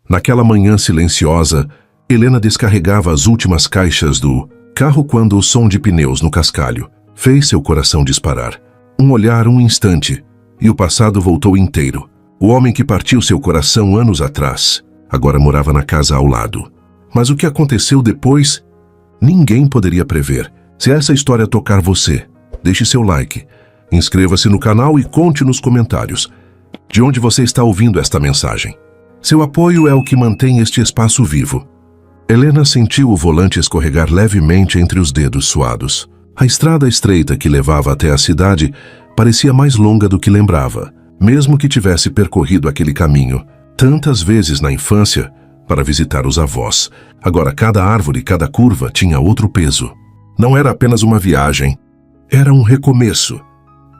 Naquela manhã silenciosa, Helena descarregava as últimas caixas do carro quando o som de pneus no cascalho fez seu coração disparar. Um olhar, um instante, e o passado voltou inteiro. O homem que partiu seu coração anos atrás, agora morava na casa ao lado. Mas o que aconteceu depois, ninguém poderia prever. Se essa história tocar você, deixe seu like, inscreva-se no canal e conte nos comentários de onde você está ouvindo esta mensagem. Seu apoio é o que mantém este espaço vivo. Helena sentiu o volante escorregar levemente entre os dedos suados. A estrada estreita que levava até a cidade parecia mais longa do que lembrava, mesmo que tivesse percorrido aquele caminho tantas vezes na infância para visitar os avós. Agora cada árvore, cada curva tinha outro peso. Não era apenas uma viagem, era um recomeço.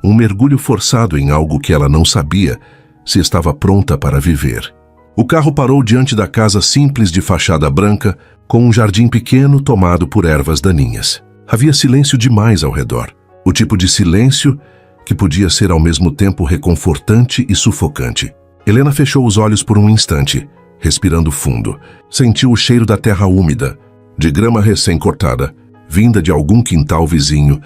Um mergulho forçado em algo que ela não sabia se estava pronta para viver. O carro parou diante da casa simples de fachada branca, com um jardim pequeno tomado por ervas daninhas. Havia silêncio demais ao redor. O tipo de silêncio que podia ser ao mesmo tempo reconfortante e sufocante. Helena fechou os olhos por um instante, respirando fundo. Sentiu o cheiro da terra úmida, de grama recém-cortada, vinda de algum quintal vizinho,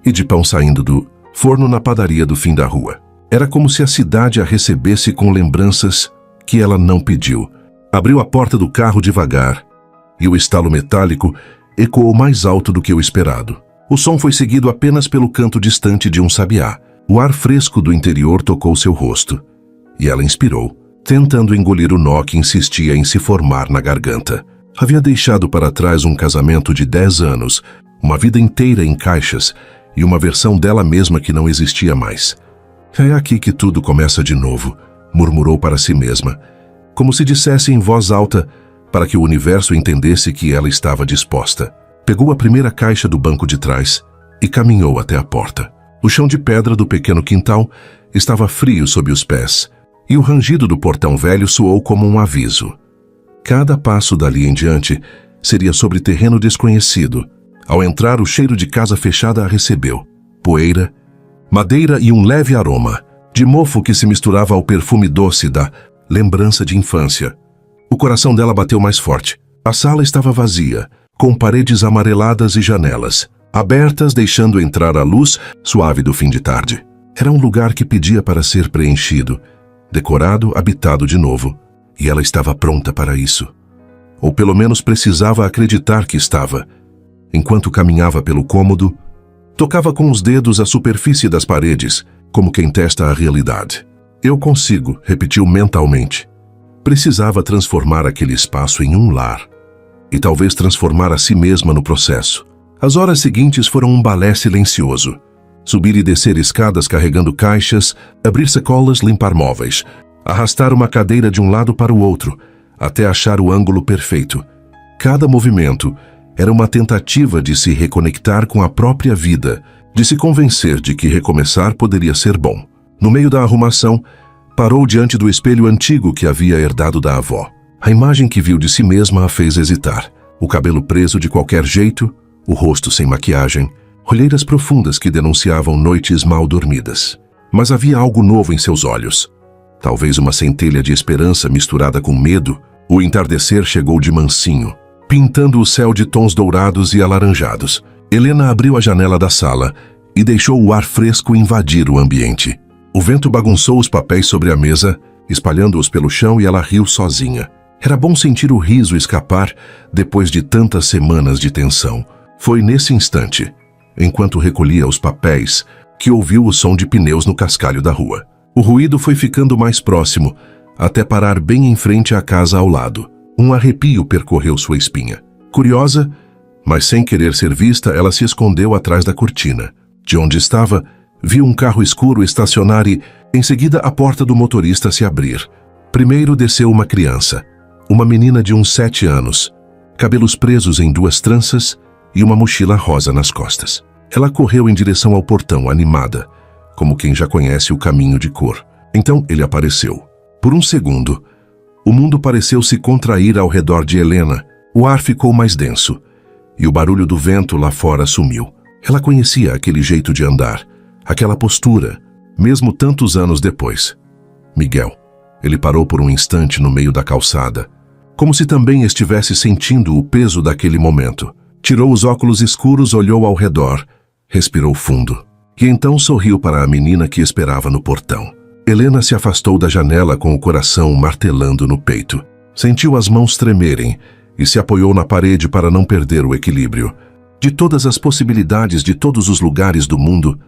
e de pão saindo do forno na padaria do fim da rua. Era como se a cidade a recebesse com lembranças que ela não pediu. Abriu a porta do carro devagar, e o estalo metálico ecoou mais alto do que o esperado. O som foi seguido apenas pelo canto distante de um sabiá. O ar fresco do interior tocou seu rosto, e ela inspirou, tentando engolir o nó que insistia em se formar na garganta. Havia deixado para trás um casamento de 10 anos, uma vida inteira em caixas, e uma versão dela mesma que não existia mais. É aqui que tudo começa de novo, murmurou para si mesma, como se dissesse em voz alta para que o universo entendesse que ela estava disposta. Pegou a primeira caixa do banco de trás e caminhou até a porta. O chão de pedra do pequeno quintal estava frio sob os pés, e o rangido do portão velho soou como um aviso. Cada passo dali em diante seria sobre terreno desconhecido. Ao entrar, o cheiro de casa fechada a recebeu. Poeira, madeira e um leve aroma, de mofo que se misturava ao perfume doce da lembrança de infância. O coração dela bateu mais forte. A sala estava vazia, com paredes amareladas e janelas, abertas deixando entrar a luz suave do fim de tarde. Era um lugar que pedia para ser preenchido, decorado, habitado de novo, e ela estava pronta para isso. Ou pelo menos precisava acreditar que estava. Enquanto caminhava pelo cômodo, tocava com os dedos a superfície das paredes, como quem testa a realidade. Eu consigo, repetiu mentalmente. Precisava transformar aquele espaço em um lar, e talvez transformar a si mesma no processo. As horas seguintes foram um balé silencioso. Subir e descer escadas carregando caixas, abrir sacolas, limpar móveis, arrastar uma cadeira de um lado para o outro, até achar o ângulo perfeito. Cada movimento era uma tentativa de se reconectar com a própria vida, de se convencer de que recomeçar poderia ser bom. No meio da arrumação, parou diante do espelho antigo que havia herdado da avó. A imagem que viu de si mesma a fez hesitar. O cabelo preso de qualquer jeito, o rosto sem maquiagem, olheiras profundas que denunciavam noites mal dormidas. Mas havia algo novo em seus olhos. Talvez uma centelha de esperança misturada com medo. O entardecer chegou de mansinho, pintando o céu de tons dourados e alaranjados. Helena abriu a janela da sala e deixou o ar fresco invadir o ambiente. O vento bagunçou os papéis sobre a mesa, espalhando-os pelo chão, e ela riu sozinha. Era bom sentir o riso escapar depois de tantas semanas de tensão. Foi nesse instante, enquanto recolhia os papéis, que ouviu o som de pneus no cascalho da rua. O ruído foi ficando mais próximo, até parar bem em frente à casa ao lado. Um arrepio percorreu sua espinha. Curiosa, mas sem querer ser vista, ela se escondeu atrás da cortina. De onde estava, viu um carro escuro estacionar e, em seguida, a porta do motorista se abrir. Primeiro desceu uma criança, uma menina de uns 7 anos, cabelos presos em 2 tranças e uma mochila rosa nas costas. Ela correu em direção ao portão, animada, como quem já conhece o caminho de cor. Então ele apareceu. Por um segundo, o mundo pareceu se contrair ao redor de Helena. O ar ficou mais denso, e o barulho do vento lá fora sumiu. Ela conhecia aquele jeito de andar, aquela postura, mesmo tantos anos depois. Miguel. Ele parou por um instante no meio da calçada, como se também estivesse sentindo o peso daquele momento. Tirou os óculos escuros, olhou ao redor, respirou fundo. E então sorriu para a menina que esperava no portão. Helena se afastou da janela com o coração martelando no peito. Sentiu as mãos tremerem e se apoiou na parede para não perder o equilíbrio. De todas as possibilidades de todos os lugares do mundo,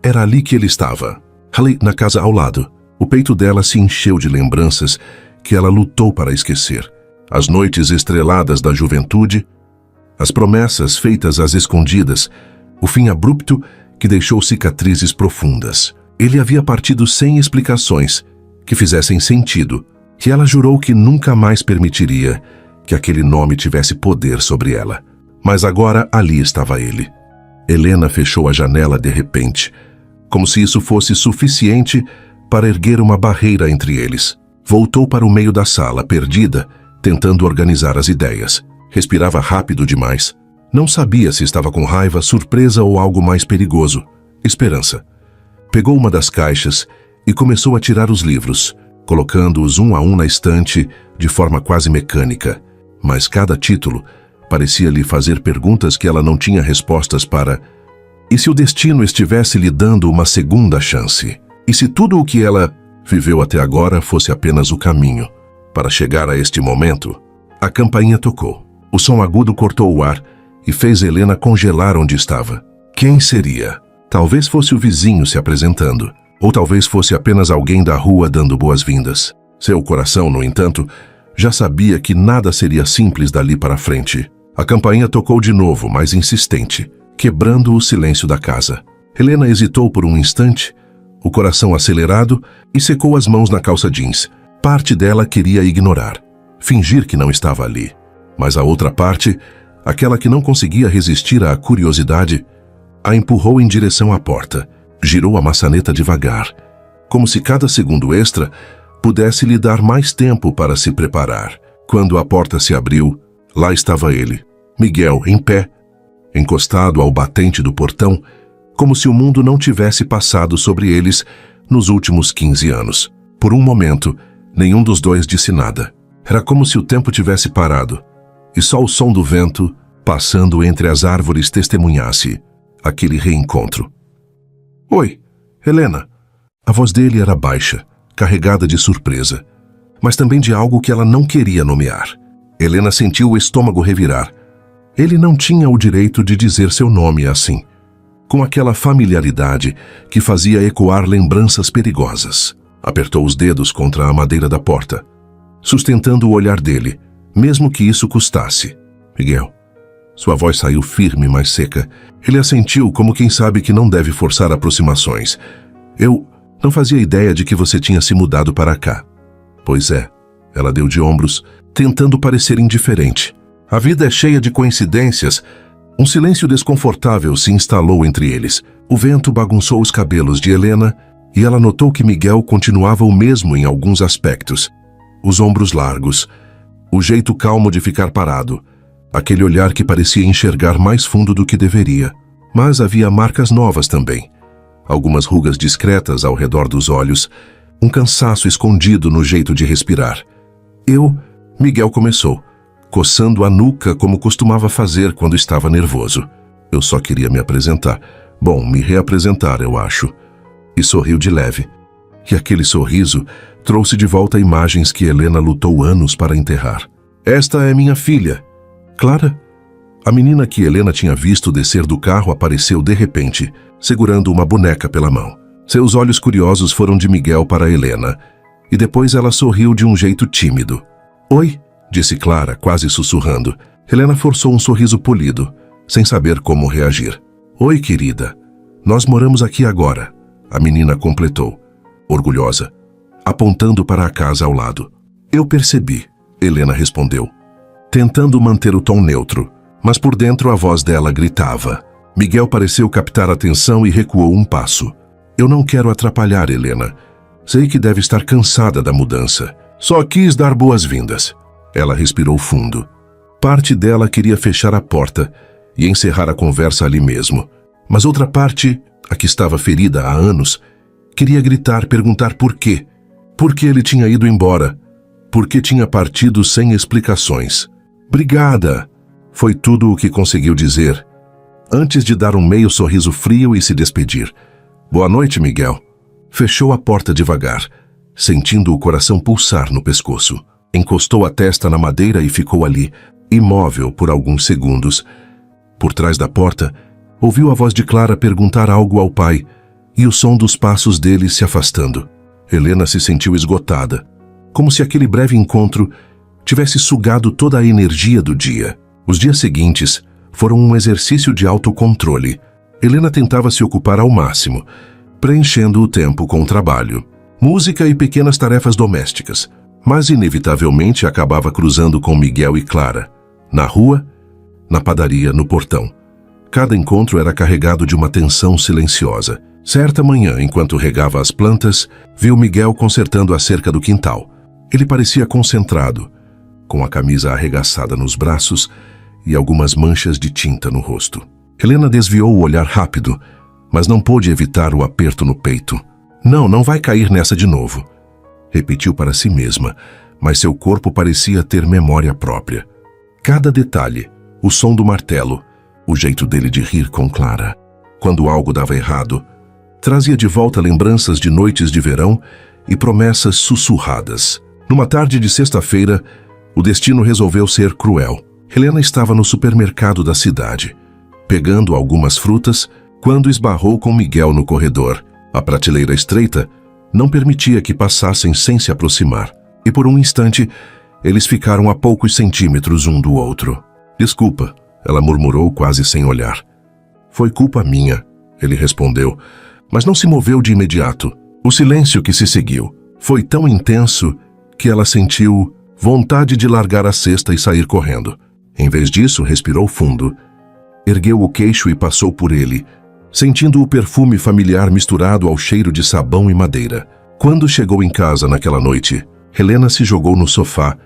era ali que ele estava. Ali, na casa ao lado. O peito dela se encheu de lembranças que ela lutou para esquecer. As noites estreladas da juventude, as promessas feitas às escondidas, o fim abrupto que deixou cicatrizes profundas. Ele havia partido sem explicações que fizessem sentido, que ela jurou que nunca mais permitiria que aquele nome tivesse poder sobre ela. Mas agora ali estava ele. Helena fechou a janela de repente, como se isso fosse suficiente para erguer uma barreira entre eles. Voltou para o meio da sala, perdida, tentando organizar as ideias. Respirava rápido demais. Não sabia se estava com raiva, surpresa ou algo mais perigoso. Esperança. Pegou uma das caixas e começou a tirar os livros, colocando-os um a um na estante de forma quase mecânica. Mas cada título parecia lhe fazer perguntas que ela não tinha respostas para. E se o destino estivesse lhe dando uma segunda chance? E se tudo o que ela viveu até agora fosse apenas o caminho para chegar a este momento? A campainha tocou. O som agudo cortou o ar e fez Helena congelar onde estava. Quem seria? Talvez fosse o vizinho se apresentando, ou talvez fosse apenas alguém da rua dando boas-vindas. Seu coração, no entanto, já sabia que nada seria simples dali para frente. A campainha tocou de novo, mais insistente, quebrando o silêncio da casa. Helena hesitou por um instante, o coração acelerado, e secou as mãos na calça jeans. Parte dela queria ignorar, fingir que não estava ali. Mas a outra parte, aquela que não conseguia resistir à curiosidade, a empurrou em direção à porta. Girou a maçaneta devagar, como se cada segundo extra pudesse lhe dar mais tempo para se preparar. Quando a porta se abriu, lá estava ele, Miguel, em pé, encostado ao batente do portão, como se o mundo não tivesse passado sobre eles nos últimos 15 anos. Por um momento, nenhum dos dois disse nada. Era como se o tempo tivesse parado, e só o som do vento, passando entre as árvores, testemunhasse aquele reencontro. Oi, Helena. A voz dele era baixa, carregada de surpresa, mas também de algo que ela não queria nomear. Helena sentiu o estômago revirar. Ele não tinha o direito de dizer seu nome assim, com aquela familiaridade que fazia ecoar lembranças perigosas. Apertou os dedos contra a madeira da porta, sustentando o olhar dele, mesmo que isso custasse. Miguel. Sua voz saiu firme, mas seca. Ele assentiu como quem sabe que não deve forçar aproximações. Eu não fazia ideia de que você tinha se mudado para cá. Pois é. Ela deu de ombros, tentando parecer indiferente. A vida é cheia de coincidências. Um silêncio desconfortável se instalou entre eles. O vento bagunçou os cabelos de Helena e ela notou que Miguel continuava o mesmo em alguns aspectos. Os ombros largos, o jeito calmo de ficar parado, aquele olhar que parecia enxergar mais fundo do que deveria. Mas havia marcas novas também. Algumas rugas discretas ao redor dos olhos, um cansaço escondido no jeito de respirar. Miguel começou, coçando a nuca como costumava fazer quando estava nervoso. Eu só queria me apresentar. Bom, me reapresentar, eu acho. E sorriu de leve. E aquele sorriso trouxe de volta imagens que Helena lutou anos para enterrar. Esta é minha filha, Clara. A menina que Helena tinha visto descer do carro apareceu de repente, segurando uma boneca pela mão. Seus olhos curiosos foram de Miguel para Helena, e depois ela sorriu de um jeito tímido. Oi, disse Clara, quase sussurrando. Helena forçou um sorriso polido, sem saber como reagir. Oi, querida. Nós moramos aqui agora, a menina completou, orgulhosa, apontando para a casa ao lado. Eu percebi, Helena respondeu, tentando manter o tom neutro, mas por dentro a voz dela gritava. Miguel pareceu captar a atenção e recuou um passo. Eu não quero atrapalhar, Helena. Sei que deve estar cansada da mudança. Só quis dar boas-vindas. Ela respirou fundo. Parte dela queria fechar a porta e encerrar a conversa ali mesmo. Mas outra parte, a que estava ferida há anos, queria gritar, perguntar por quê. Por que ele tinha ido embora? porque tinha partido sem explicações. "Obrigada", foi tudo o que conseguiu dizer, antes de dar um meio sorriso frio e se despedir. "Boa noite, Miguel." Fechou a porta devagar, sentindo o coração pulsar no pescoço. Encostou a testa na madeira e ficou ali, imóvel por alguns segundos. Por trás da porta, ouviu a voz de Clara perguntar algo ao pai e o som dos passos dele se afastando. Helena se sentiu esgotada, como se aquele breve encontro tivesse sugado toda a energia do dia. Os dias seguintes foram um exercício de autocontrole. Helena tentava se ocupar ao máximo, preenchendo o tempo com trabalho, música e pequenas tarefas domésticas, mas inevitavelmente acabava cruzando com Miguel e Clara, na rua, na padaria, no portão. Cada encontro era carregado de uma tensão silenciosa. Certa manhã, enquanto regava as plantas, viu Miguel consertando a cerca do quintal. Ele parecia concentrado, com a camisa arregaçada nos braços e algumas manchas de tinta no rosto. Helena desviou o olhar rápido, mas não pôde evitar o aperto no peito. Não vai cair nessa de novo", repetiu para si mesma, mas seu corpo parecia ter memória própria. Cada detalhe, o som do martelo, o jeito dele de rir com Clara. Quando algo dava errado, trazia de volta lembranças de noites de verão e promessas sussurradas. Numa tarde de sexta-feira, o destino resolveu ser cruel. Helena estava no supermercado da cidade, pegando algumas frutas, quando esbarrou com Miguel no corredor. A prateleira estreita não permitia que passassem sem se aproximar, e por um instante, eles ficaram a poucos centímetros um do outro. "Desculpa", ela murmurou quase sem olhar. "Foi culpa minha", ele respondeu, mas não se moveu de imediato. O silêncio que se seguiu foi tão intenso que ela sentiu vontade de largar a cesta e sair correndo. Em vez disso, respirou fundo, ergueu o queixo e passou por ele, sentindo o perfume familiar misturado ao cheiro de sabão e madeira. Quando chegou em casa naquela noite, Helena se jogou no sofá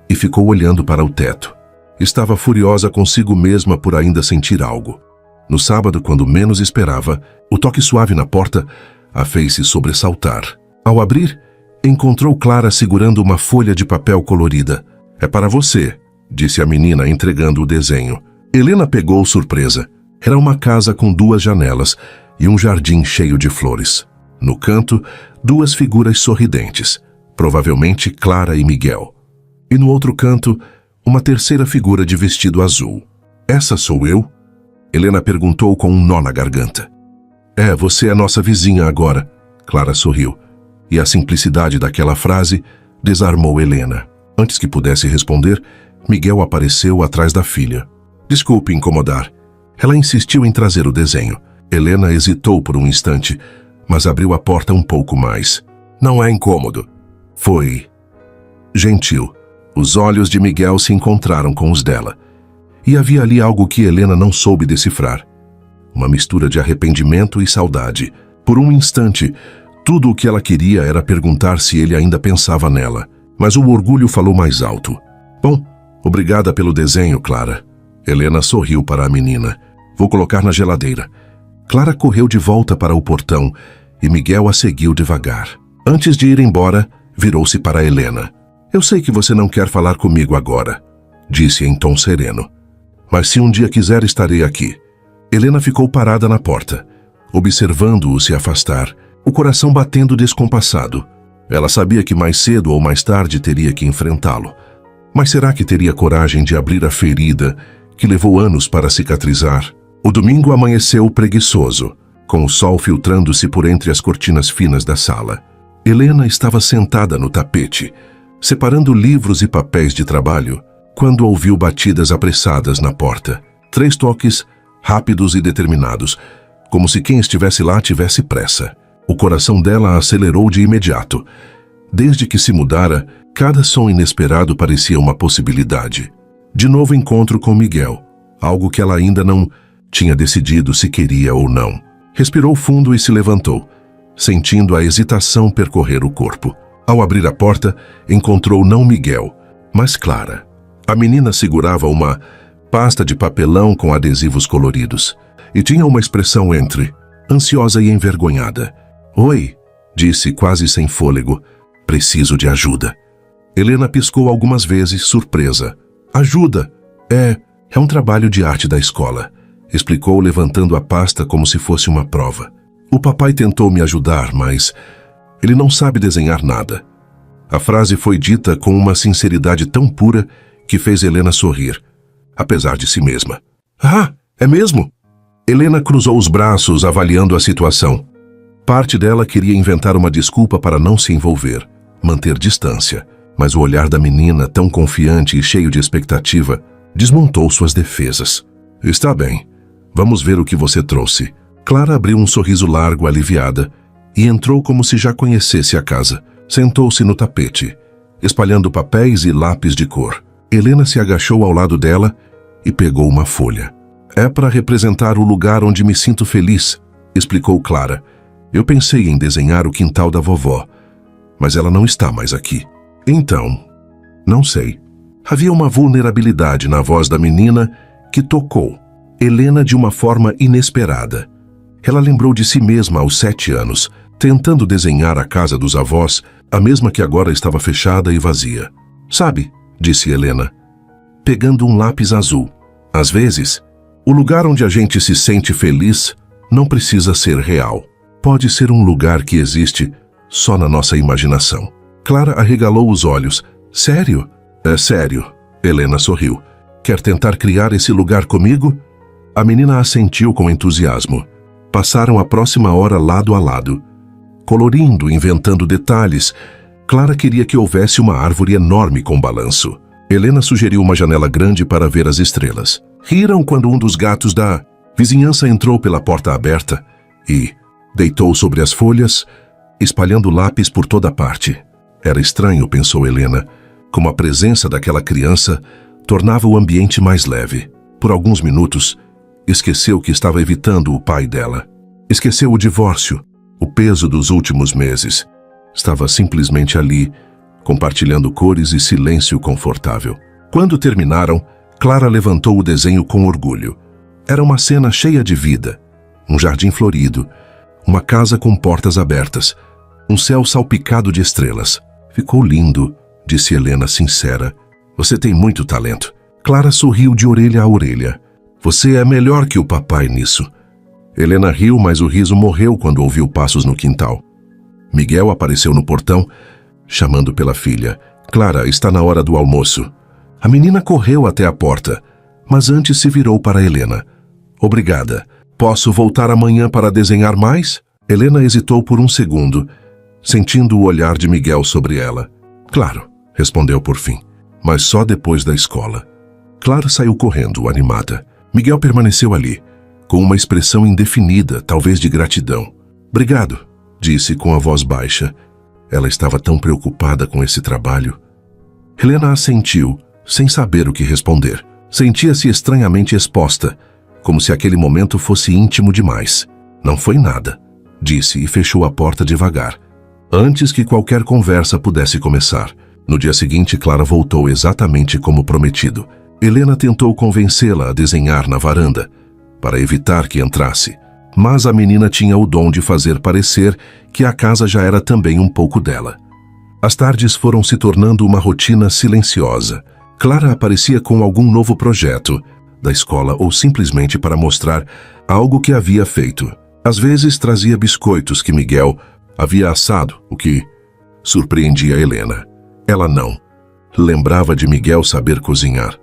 e ficou olhando para o teto. Estava furiosa consigo mesma por ainda sentir algo. No sábado, quando menos esperava, o toque suave na porta a fez-se sobressaltar. Ao abrir, encontrou Clara segurando uma folha de papel colorida. "É para você", disse a menina, entregando o desenho. Helena pegou surpresa. Era uma casa com 2 janelas e um jardim cheio de flores. No canto, 2 figuras sorridentes, provavelmente Clara e Miguel. E no outro canto, uma terceira figura de vestido azul. "Essa sou eu?" Helena perguntou com um nó na garganta. "É, você é nossa vizinha agora", Clara sorriu. E a simplicidade daquela frase desarmou Helena. Antes que pudesse responder, Miguel apareceu atrás da filha. "Desculpe incomodar." Ela insistiu em trazer o desenho. Helena hesitou por um instante, mas abriu a porta um pouco mais. "Não é incômodo." Foi gentil. Os olhos de Miguel se encontraram com os dela. E havia ali algo que Helena não soube decifrar. Uma mistura de arrependimento e saudade. Por um instante, tudo o que ela queria era perguntar se ele ainda pensava nela. Mas o orgulho falou mais alto. "Bom, obrigada pelo desenho, Clara." Helena sorriu para a menina. "Vou colocar na geladeira." Clara correu de volta para o portão e Miguel a seguiu devagar. Antes de ir embora, virou-se para Helena. "Eu sei que você não quer falar comigo agora", disse em tom sereno. "Mas se um dia quiser, estarei aqui." Helena ficou parada na porta, observando-o se afastar, o coração batendo descompassado. Ela sabia que mais cedo ou mais tarde teria que enfrentá-lo. Mas será que teria coragem de abrir a ferida que levou anos para cicatrizar? O domingo amanheceu preguiçoso, com o sol filtrando-se por entre as cortinas finas da sala. Helena estava sentada no tapete, separando livros e papéis de trabalho, quando ouviu batidas apressadas na porta. 3 toques, rápidos e determinados, como se quem estivesse lá tivesse pressa. O coração dela acelerou de imediato. Desde que se mudara, cada som inesperado parecia uma possibilidade. De novo encontro com Miguel, algo que ela ainda não tinha decidido se queria ou não. Respirou fundo e se levantou, sentindo a hesitação percorrer o corpo. Ao abrir a porta, encontrou não Miguel, mas Clara. A menina segurava uma pasta de papelão com adesivos coloridos e tinha uma expressão entre ansiosa e envergonhada. "Oi", disse quase sem fôlego. "Preciso de ajuda." Helena piscou algumas vezes, surpresa. Ajuda! É um trabalho de arte da escola, explicou levantando a pasta como se fosse uma prova. O papai tentou me ajudar, mas ele não sabe desenhar nada. A frase foi dita com uma sinceridade tão pura que fez Helena sorrir, apesar de si mesma. Ah, é mesmo? Helena cruzou os braços, avaliando a situação. Parte dela queria inventar uma desculpa para não se envolver, manter distância, mas o olhar da menina, tão confiante e cheio de expectativa, desmontou suas defesas. Está bem, vamos ver o que você trouxe. Clara abriu um sorriso largo, aliviada, e entrou como se já conhecesse a casa. Sentou-se no tapete, espalhando papéis e lápis de cor. Helena se agachou ao lado dela e pegou uma folha. É para representar o lugar onde me sinto feliz, explicou Clara. Eu pensei em desenhar o quintal da vovó, mas ela não está mais aqui. Então, não sei. Havia uma vulnerabilidade na voz da menina que tocou Helena de uma forma inesperada. Ela lembrou de si mesma aos 7 anos, tentando desenhar a casa dos avós, a mesma que agora estava fechada e vazia. Sabe, disse Helena, pegando um lápis azul. Às vezes, o lugar onde a gente se sente feliz não precisa ser real. Pode ser um lugar que existe só na nossa imaginação. Clara arregalou os olhos. Sério? É sério. Helena sorriu. Quer tentar criar esse lugar comigo? A menina assentiu com entusiasmo. Passaram a próxima hora lado a lado, colorindo, inventando detalhes. Clara queria que houvesse uma árvore enorme com balanço. Helena sugeriu uma janela grande para ver as estrelas. Riram quando um dos gatos da vizinhança entrou pela porta aberta e deitou sobre as folhas, espalhando lápis por toda parte. Era estranho, pensou Helena, como a presença daquela criança tornava o ambiente mais leve. Por alguns minutos, esqueceu que estava evitando o pai dela. Esqueceu o divórcio, o peso dos últimos meses. Estava simplesmente ali, compartilhando cores e silêncio confortável. Quando terminaram, Clara levantou o desenho com orgulho. Era uma cena cheia de vida. Um jardim florido, uma casa com portas abertas, um céu salpicado de estrelas. Ficou lindo, disse Helena sincera. Você tem muito talento. Clara sorriu de orelha a orelha. Você é melhor que o papai nisso. Helena riu, mas o riso morreu quando ouviu passos no quintal. Miguel apareceu no portão, chamando pela filha. Clara, está na hora do almoço. A menina correu até a porta, mas antes se virou para Helena. Obrigada. Posso voltar amanhã para desenhar mais? Helena hesitou por um segundo, sentindo o olhar de Miguel sobre ela. Claro, respondeu por fim, mas só depois da escola. Clara saiu correndo, animada. Miguel permaneceu ali, com uma expressão indefinida, talvez de gratidão. Obrigado, disse com a voz baixa. Ela estava tão preocupada com esse trabalho. Helena assentiu, sem saber o que responder. Sentia-se estranhamente exposta, como se aquele momento fosse íntimo demais. Não foi nada, disse e fechou a porta devagar, antes que qualquer conversa pudesse começar. No dia seguinte, Clara voltou exatamente como prometido. Helena tentou convencê-la a desenhar na varanda, para evitar que entrasse, mas a menina tinha o dom de fazer parecer que a casa já era também um pouco dela. As tardes foram se tornando uma rotina silenciosa. Clara aparecia com algum novo projeto da escola ou simplesmente para mostrar algo que havia feito. Às vezes trazia biscoitos que Miguel havia assado, o que surpreendia Helena. Ela não lembrava de Miguel saber cozinhar.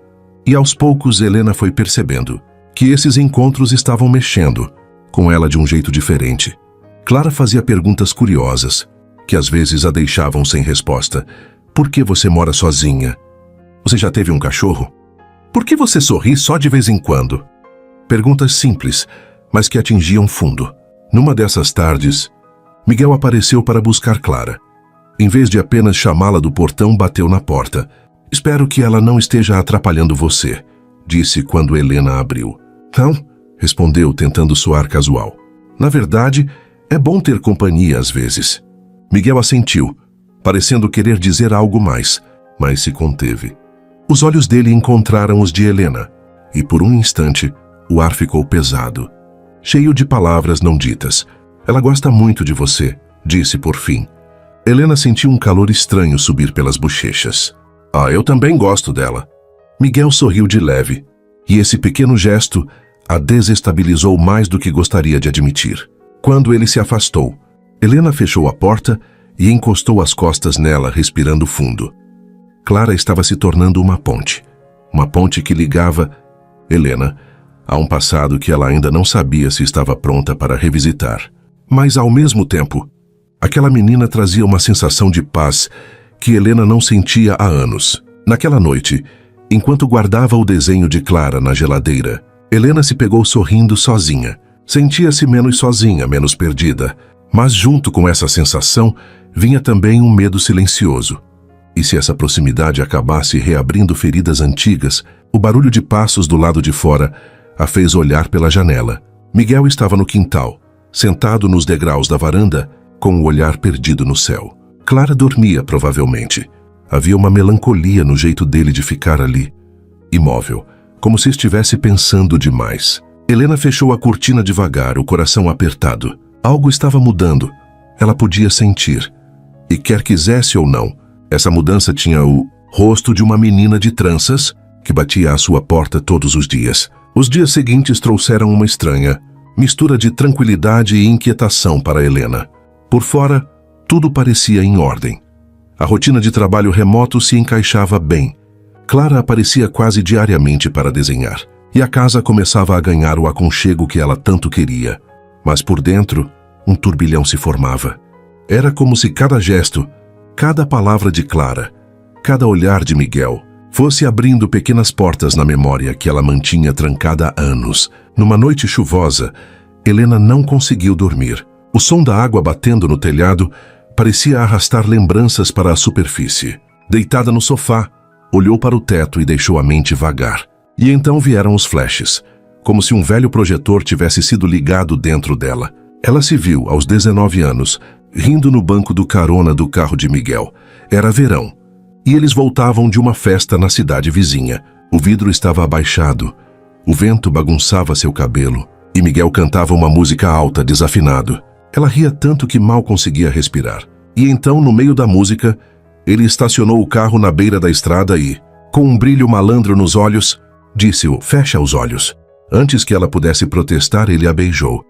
E aos poucos Helena foi percebendo que esses encontros estavam mexendo com ela de um jeito diferente. Clara fazia perguntas curiosas, que às vezes a deixavam sem resposta. Por que você mora sozinha? Você já teve um cachorro? Por que você sorri só de vez em quando? Perguntas simples, mas que atingiam fundo. Numa dessas tardes, Miguel apareceu para buscar Clara. Em vez de apenas chamá-la do portão, bateu na porta. Espero que ela não esteja atrapalhando você, disse quando Helena abriu. Não, respondeu tentando soar casual. Na verdade, é bom ter companhia às vezes. Miguel assentiu, parecendo querer dizer algo mais, mas se conteve. Os olhos dele encontraram os de Helena, e por um instante o ar ficou pesado, cheio de palavras não ditas. Ela gosta muito de você, disse por fim. Helena sentiu um calor estranho subir pelas bochechas. Ah, eu também gosto dela. Miguel sorriu de leve, e esse pequeno gesto a desestabilizou mais do que gostaria de admitir. Quando ele se afastou, Helena fechou a porta e encostou as costas nela, respirando fundo. Clara estava se tornando uma ponte que ligava Helena a um passado que ela ainda não sabia se estava pronta para revisitar. Mas, ao mesmo tempo, aquela menina trazia uma sensação de paz que Helena não sentia há anos. Naquela noite, enquanto guardava o desenho de Clara na geladeira, Helena se pegou sorrindo sozinha. Sentia-se menos sozinha, menos perdida. Mas junto com essa sensação, vinha também um medo silencioso. E se essa proximidade acabasse reabrindo feridas antigas, o barulho de passos do lado de fora a fez olhar pela janela. Miguel estava no quintal, sentado nos degraus da varanda, com o olhar perdido no céu. Clara dormia, provavelmente. Havia uma melancolia no jeito dele de ficar ali, imóvel, como se estivesse pensando demais. Helena fechou a cortina devagar, o coração apertado. Algo estava mudando. Ela podia sentir. E quer quisesse ou não, essa mudança tinha o rosto de uma menina de tranças que batia à sua porta todos os dias. Os dias seguintes trouxeram uma estranha mistura de tranquilidade e inquietação para Helena. Por fora, tudo parecia em ordem. A rotina de trabalho remoto se encaixava bem. Clara aparecia quase diariamente para desenhar, e a casa começava a ganhar o aconchego que ela tanto queria. Mas por dentro, um turbilhão se formava. Era como se cada gesto, cada palavra de Clara, cada olhar de Miguel, fosse abrindo pequenas portas na memória que ela mantinha trancada há anos. Numa noite chuvosa, Helena não conseguiu dormir. O som da água batendo no telhado parecia arrastar lembranças para a superfície. Deitada no sofá, olhou para o teto e deixou a mente vagar. E então vieram os flashes, como se um velho projetor tivesse sido ligado dentro dela. Ela se viu, aos 19 anos, rindo no banco do carona do carro de Miguel. Era verão, e eles voltavam de uma festa na cidade vizinha. O vidro estava abaixado, o vento bagunçava seu cabelo, e Miguel cantava uma música alta, desafinado. Ela ria tanto que mal conseguia respirar. E então, no meio da música, ele estacionou o carro na beira da estrada e, com um brilho malandro nos olhos, disse-o: "Fecha os olhos." Antes que ela pudesse protestar, ele a beijou.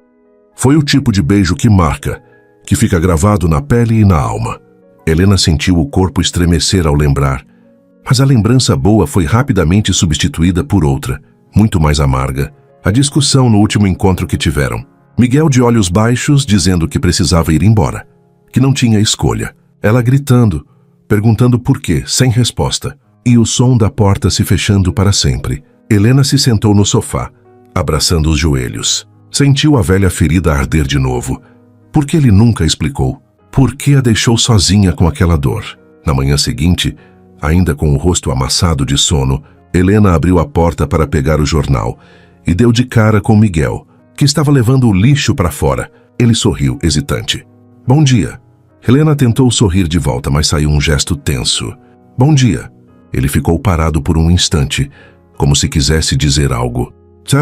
Foi o tipo de beijo que marca, que fica gravado na pele e na alma. Helena sentiu o corpo estremecer ao lembrar, mas a lembrança boa foi rapidamente substituída por outra, muito mais amarga. A discussão no último encontro que tiveram. Miguel de olhos baixos, dizendo que precisava ir embora, que não tinha escolha. Ela gritando, perguntando por quê, sem resposta. E o som da porta se fechando para sempre. Helena se sentou no sofá, abraçando os joelhos. Sentiu a velha ferida arder de novo. Por que ele nunca explicou? Por que a deixou sozinha com aquela dor? Na manhã seguinte, ainda com o rosto amassado de sono, Helena abriu a porta para pegar o jornal e deu de cara com Miguel, que estava levando o lixo para fora. Ele sorriu, hesitante. "Bom dia." Helena tentou sorrir de volta, mas saiu um gesto tenso. "Bom dia." Ele ficou parado por um instante, como se quisesse dizer algo.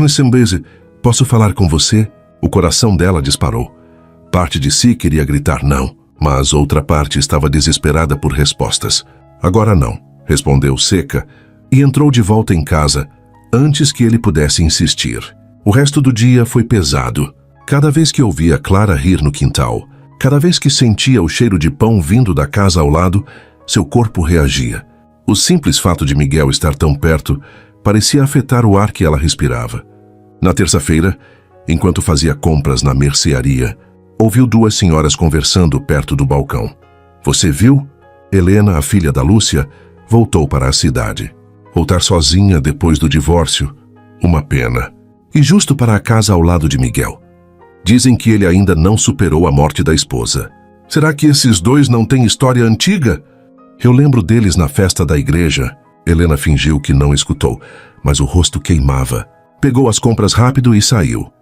"Sambese, posso falar com você?" O coração dela disparou. Parte de si queria gritar não, mas outra parte estava desesperada por respostas. "Agora não", respondeu seca, e entrou de volta em casa, antes que ele pudesse insistir. O resto do dia foi pesado. Cada vez que ouvia Clara rir no quintal, cada vez que sentia o cheiro de pão vindo da casa ao lado, seu corpo reagia. O simples fato de Miguel estar tão perto parecia afetar o ar que ela respirava. Na terça-feira, enquanto fazia compras na mercearia, ouviu duas senhoras conversando perto do balcão. "Você viu?" Helena, a filha da Lúcia, voltou para a cidade. Voltar sozinha depois do divórcio, uma pena. E justo para a casa ao lado de Miguel. Dizem que ele ainda não superou a morte da esposa. Será que esses dois não têm história antiga? Eu lembro deles na festa da igreja. Helena fingiu que não escutou, mas o rosto queimava. Pegou as compras rápido e saiu.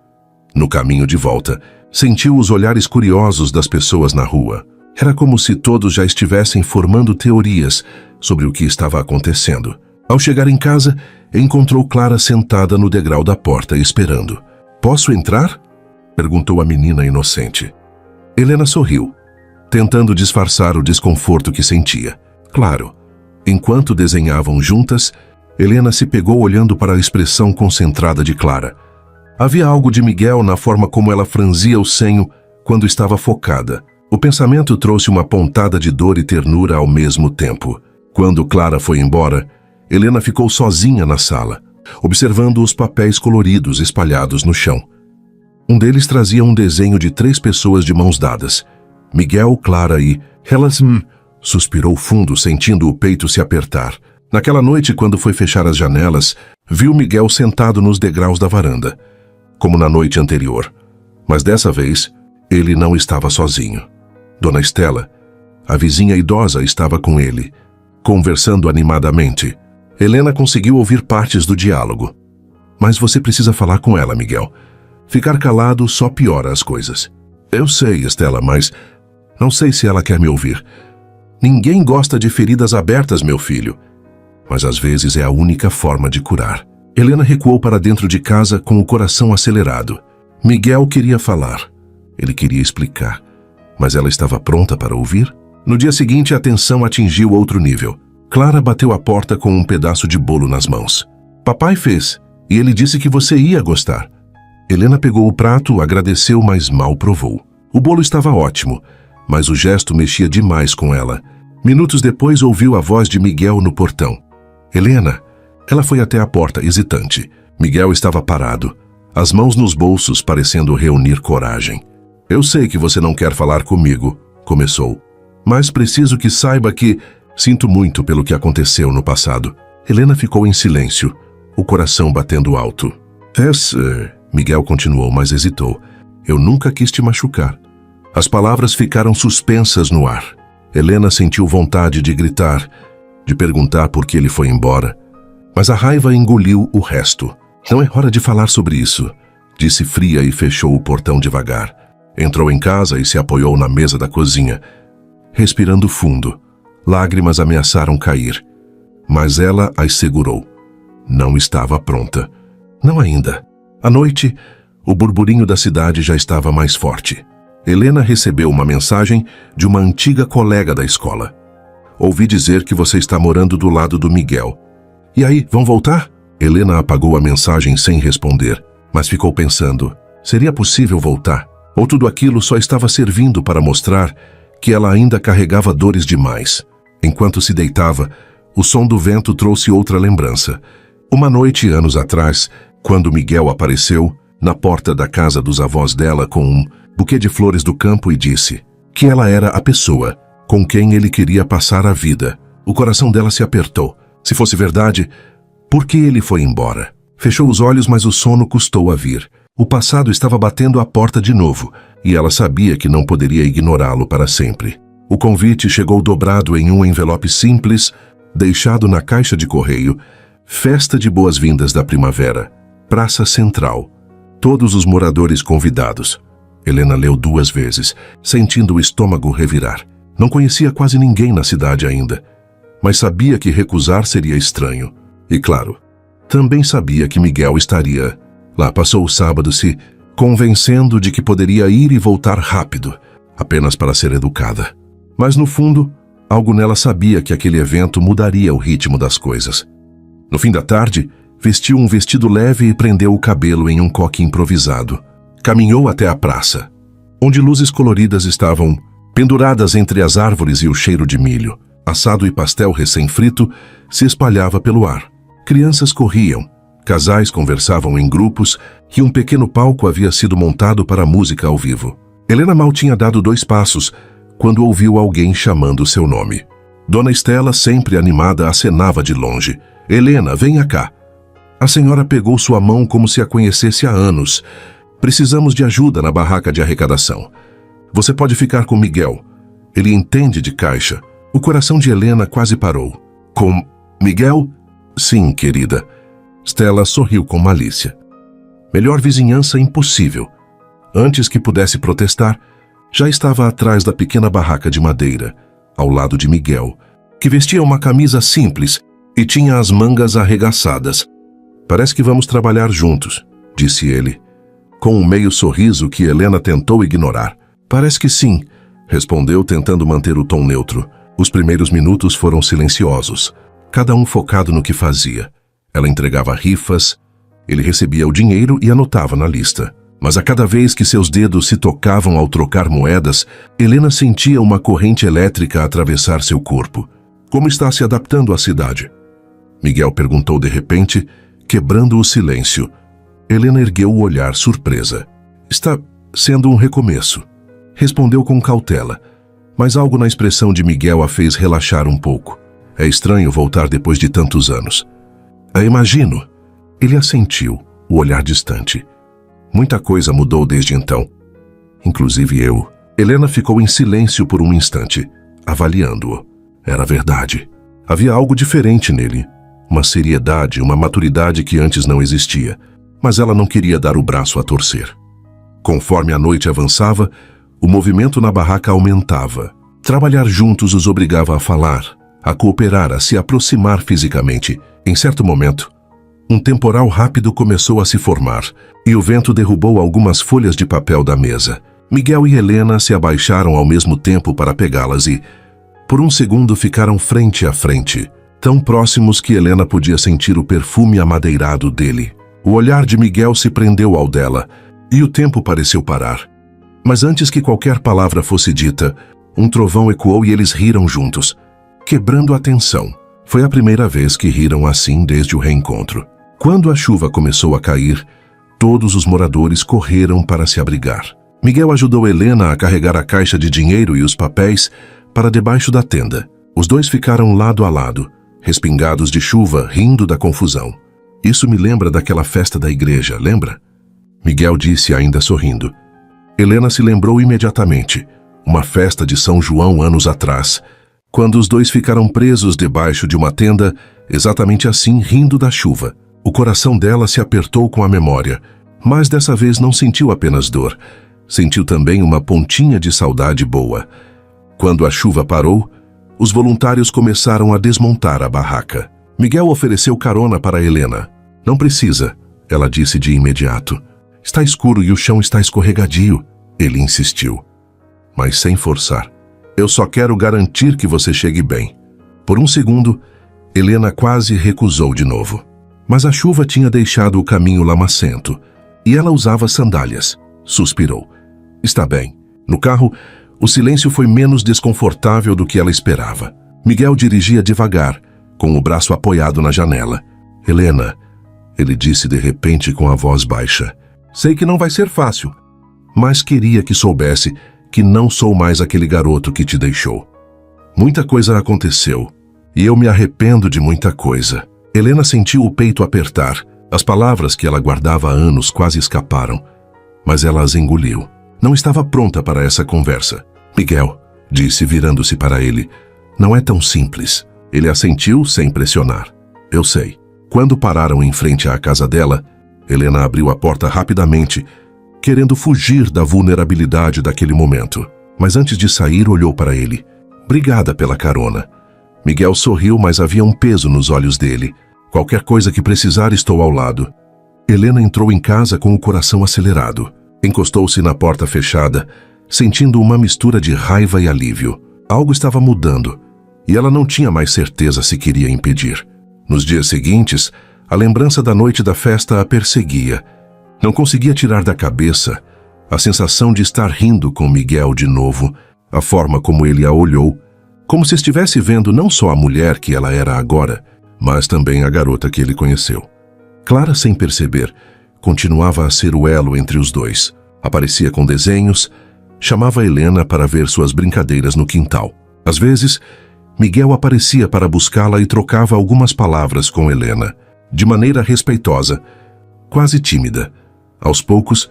No caminho de volta, sentiu os olhares curiosos das pessoas na rua. Era como se todos já estivessem formando teorias sobre o que estava acontecendo. Ao chegar em casa, encontrou Clara sentada no degrau da porta, esperando. "Posso entrar?" perguntou a menina inocente. Helena sorriu. tentando disfarçar o desconforto que sentia. Claro, enquanto desenhavam juntas, Helena se pegou olhando para a expressão concentrada de Clara. Havia algo de Miguel na forma como ela franzia o senho quando estava focada. O pensamento trouxe uma pontada de dor e ternura ao mesmo tempo. Quando Clara foi embora, Helena ficou sozinha na sala, observando os papéis coloridos espalhados no chão. Um deles trazia um desenho de 3 pessoas de mãos dadas. Miguel, Clara e... Elas... suspirou fundo, sentindo o peito se apertar. Naquela noite, quando foi fechar as janelas, viu Miguel sentado nos degraus da varanda, como na noite anterior. Mas dessa vez, ele não estava sozinho. Dona Estela, a vizinha idosa, estava com ele, conversando animadamente. Helena conseguiu ouvir partes do diálogo. Mas você precisa falar com ela, Miguel. Ficar calado só piora as coisas. Eu sei, Estela, mas não sei se ela quer me ouvir. Ninguém gosta de feridas abertas, meu filho. Mas às vezes é a única forma de curar. Helena recuou para dentro de casa com o coração acelerado. Miguel queria falar. Ele queria explicar. Mas ela estava pronta para ouvir? No dia seguinte, a tensão atingiu outro nível. Clara bateu a porta com um pedaço de bolo nas mãos. Papai fez, e ele disse que você ia gostar. Helena pegou o prato, agradeceu, mas mal provou. O bolo estava ótimo, mas o gesto mexia demais com ela. Minutos depois, ouviu a voz de Miguel no portão. Helena. Ela foi até a porta, hesitante. Miguel estava parado, as mãos nos bolsos, parecendo reunir coragem. Eu sei que você não quer falar comigo, começou. Mas preciso que saiba que sinto muito pelo que aconteceu no passado. Helena ficou em silêncio, o coração batendo alto. Miguel continuou, mas hesitou. Eu nunca quis te machucar. As palavras ficaram suspensas no ar. Helena sentiu vontade de gritar, de perguntar por que ele foi embora. Mas a raiva engoliu o resto. Não é hora de falar sobre isso, disse fria e fechou o portão devagar. Entrou em casa e se apoiou na mesa da cozinha, respirando fundo. Lágrimas ameaçaram cair, mas ela as segurou. Não estava pronta. Não ainda. À noite, o burburinho da cidade já estava mais forte. Helena recebeu uma mensagem de uma antiga colega da escola. Ouvi dizer que você está morando do lado do Miguel. E aí, vão voltar? Helena apagou a mensagem sem responder, mas ficou pensando, seria possível voltar? Ou tudo aquilo só estava servindo para mostrar que ela ainda carregava dores demais? Enquanto se deitava, o som do vento trouxe outra lembrança. Uma noite, anos atrás, quando Miguel apareceu na porta da casa dos avós dela com um buquê de flores do campo e disse que ela era a pessoa com quem ele queria passar a vida. O coração dela se apertou. Se fosse verdade, por que ele foi embora? Fechou os olhos, mas o sono custou a vir. O passado estava batendo à porta de novo, e ela sabia que não poderia ignorá-lo para sempre. O convite chegou dobrado em um envelope simples, deixado na caixa de correio. Festa de boas-vindas da primavera. Praça Central. Todos os moradores convidados. Helena leu 2 vezes, sentindo o estômago revirar. Não conhecia quase ninguém na cidade ainda, mas sabia que recusar seria estranho. E claro, também sabia que Miguel estaria lá. Passou o sábado se convencendo de que poderia ir e voltar rápido, apenas para ser educada. Mas no fundo, algo nela sabia que aquele evento mudaria o ritmo das coisas. No fim da tarde, vestiu um vestido leve e prendeu o cabelo em um coque improvisado. Caminhou até a praça, onde luzes coloridas estavam penduradas entre as árvores e o cheiro de milho, assado e pastel recém-frito se espalhava pelo ar. Crianças corriam, casais conversavam em grupos e um pequeno palco havia sido montado para música ao vivo. Helena mal tinha dado 2 passos quando ouviu alguém chamando seu nome. Dona Estela, sempre animada, acenava de longe. Helena, venha cá. A senhora pegou sua mão como se a conhecesse há anos. Precisamos de ajuda na barraca de arrecadação. Você pode ficar com Miguel. Ele entende de caixa. O coração de Helena quase parou. Com Miguel? Sim, querida. Stella sorriu com malícia. Melhor vizinhança impossível. Antes que pudesse protestar, já estava atrás da pequena barraca de madeira, ao lado de Miguel, que vestia uma camisa simples e tinha as mangas arregaçadas. Parece que vamos trabalhar juntos, disse ele, com um meio sorriso que Helena tentou ignorar. Parece que sim, respondeu, tentando manter o tom neutro. Os primeiros minutos foram silenciosos, cada um focado no que fazia. Ela entregava rifas, ele recebia o dinheiro e anotava na lista. Mas a cada vez que seus dedos se tocavam ao trocar moedas, Helena sentia uma corrente elétrica atravessar seu corpo. Como está se adaptando à cidade? Miguel perguntou de repente, quebrando o silêncio. Helena ergueu o olhar surpresa. Está sendo um recomeço. Respondeu com cautela, mas algo na expressão de Miguel a fez relaxar um pouco. É estranho voltar depois de tantos anos. Imagino. Ele assentiu, o olhar distante. Muita coisa mudou desde então. Inclusive eu. Helena ficou em silêncio por um instante, avaliando-o. Era verdade. Havia algo diferente nele. Uma seriedade, uma maturidade que antes não existia. Mas ela não queria dar o braço a torcer. Conforme a noite avançava, o movimento na barraca aumentava. Trabalhar juntos os obrigava a falar, a cooperar, a se aproximar fisicamente. Em certo momento, um temporal rápido começou a se formar e o vento derrubou algumas folhas de papel da mesa. Miguel e Helena se abaixaram ao mesmo tempo para pegá-las e, por um segundo, ficaram frente a frente, tão próximos que Helena podia sentir o perfume amadeirado dele. O olhar de Miguel se prendeu ao dela e o tempo pareceu parar. Mas antes que qualquer palavra fosse dita, um trovão ecoou e eles riram juntos, quebrando a tensão. Foi a primeira vez que riram assim desde o reencontro. Quando a chuva começou a cair, todos os moradores correram para se abrigar. Miguel ajudou Helena a carregar a caixa de dinheiro e os papéis para debaixo da tenda. Os dois ficaram lado a lado, respingados de chuva, rindo da confusão. Isso me lembra daquela festa da igreja, lembra? Miguel disse ainda sorrindo. Helena se lembrou imediatamente. Uma festa de São João anos atrás, quando os dois ficaram presos debaixo de uma tenda, exatamente assim, rindo da chuva. O coração dela se apertou com a memória, mas dessa vez não sentiu apenas dor. Sentiu também uma pontinha de saudade boa. Quando a chuva parou, os voluntários começaram a desmontar a barraca. Miguel ofereceu carona para Helena. Não precisa, ela disse de imediato. Está escuro e o chão está escorregadio. Ele insistiu, mas sem forçar. Eu só quero garantir que você chegue bem. Por um segundo, Helena quase recusou de novo. Mas a chuva tinha deixado o caminho lamacento e ela usava sandálias. Suspirou. Está bem. No carro, o silêncio foi menos desconfortável do que ela esperava. Miguel dirigia devagar, com o braço apoiado na janela. Helena, ele disse de repente com a voz baixa. Sei que não vai ser fácil, mas queria que soubesse que não sou mais aquele garoto que te deixou. Muita coisa aconteceu e eu me arrependo de muita coisa. Helena sentiu o peito apertar. As palavras que ela guardava há anos quase escaparam, mas ela as engoliu. Não estava pronta para essa conversa. Miguel, disse virando-se para ele, não é tão simples. Ele assentiu sem pressionar. Eu sei. Quando pararam em frente à casa dela, Helena abriu a porta rapidamente, querendo fugir da vulnerabilidade daquele momento. Mas antes de sair, olhou para ele. Obrigada pela carona. Miguel sorriu, mas havia um peso nos olhos dele. Qualquer coisa que precisar, estou ao lado. Helena entrou em casa com o coração acelerado. Encostou-se na porta fechada, sentindo uma mistura de raiva e alívio. Algo estava mudando, e ela não tinha mais certeza se queria impedir. Nos dias seguintes, a lembrança da noite da festa a perseguia. Não conseguia tirar da cabeça a sensação de estar rindo com Miguel de novo, a forma como ele a olhou, como se estivesse vendo não só a mulher que ela era agora, mas também a garota que ele conheceu. Clara, sem perceber, continuava a ser o elo entre os dois. Aparecia com desenhos, chamava Helena para ver suas brincadeiras no quintal. Às vezes, Miguel aparecia para buscá-la e trocava algumas palavras com Helena, de maneira respeitosa, quase tímida. Aos poucos,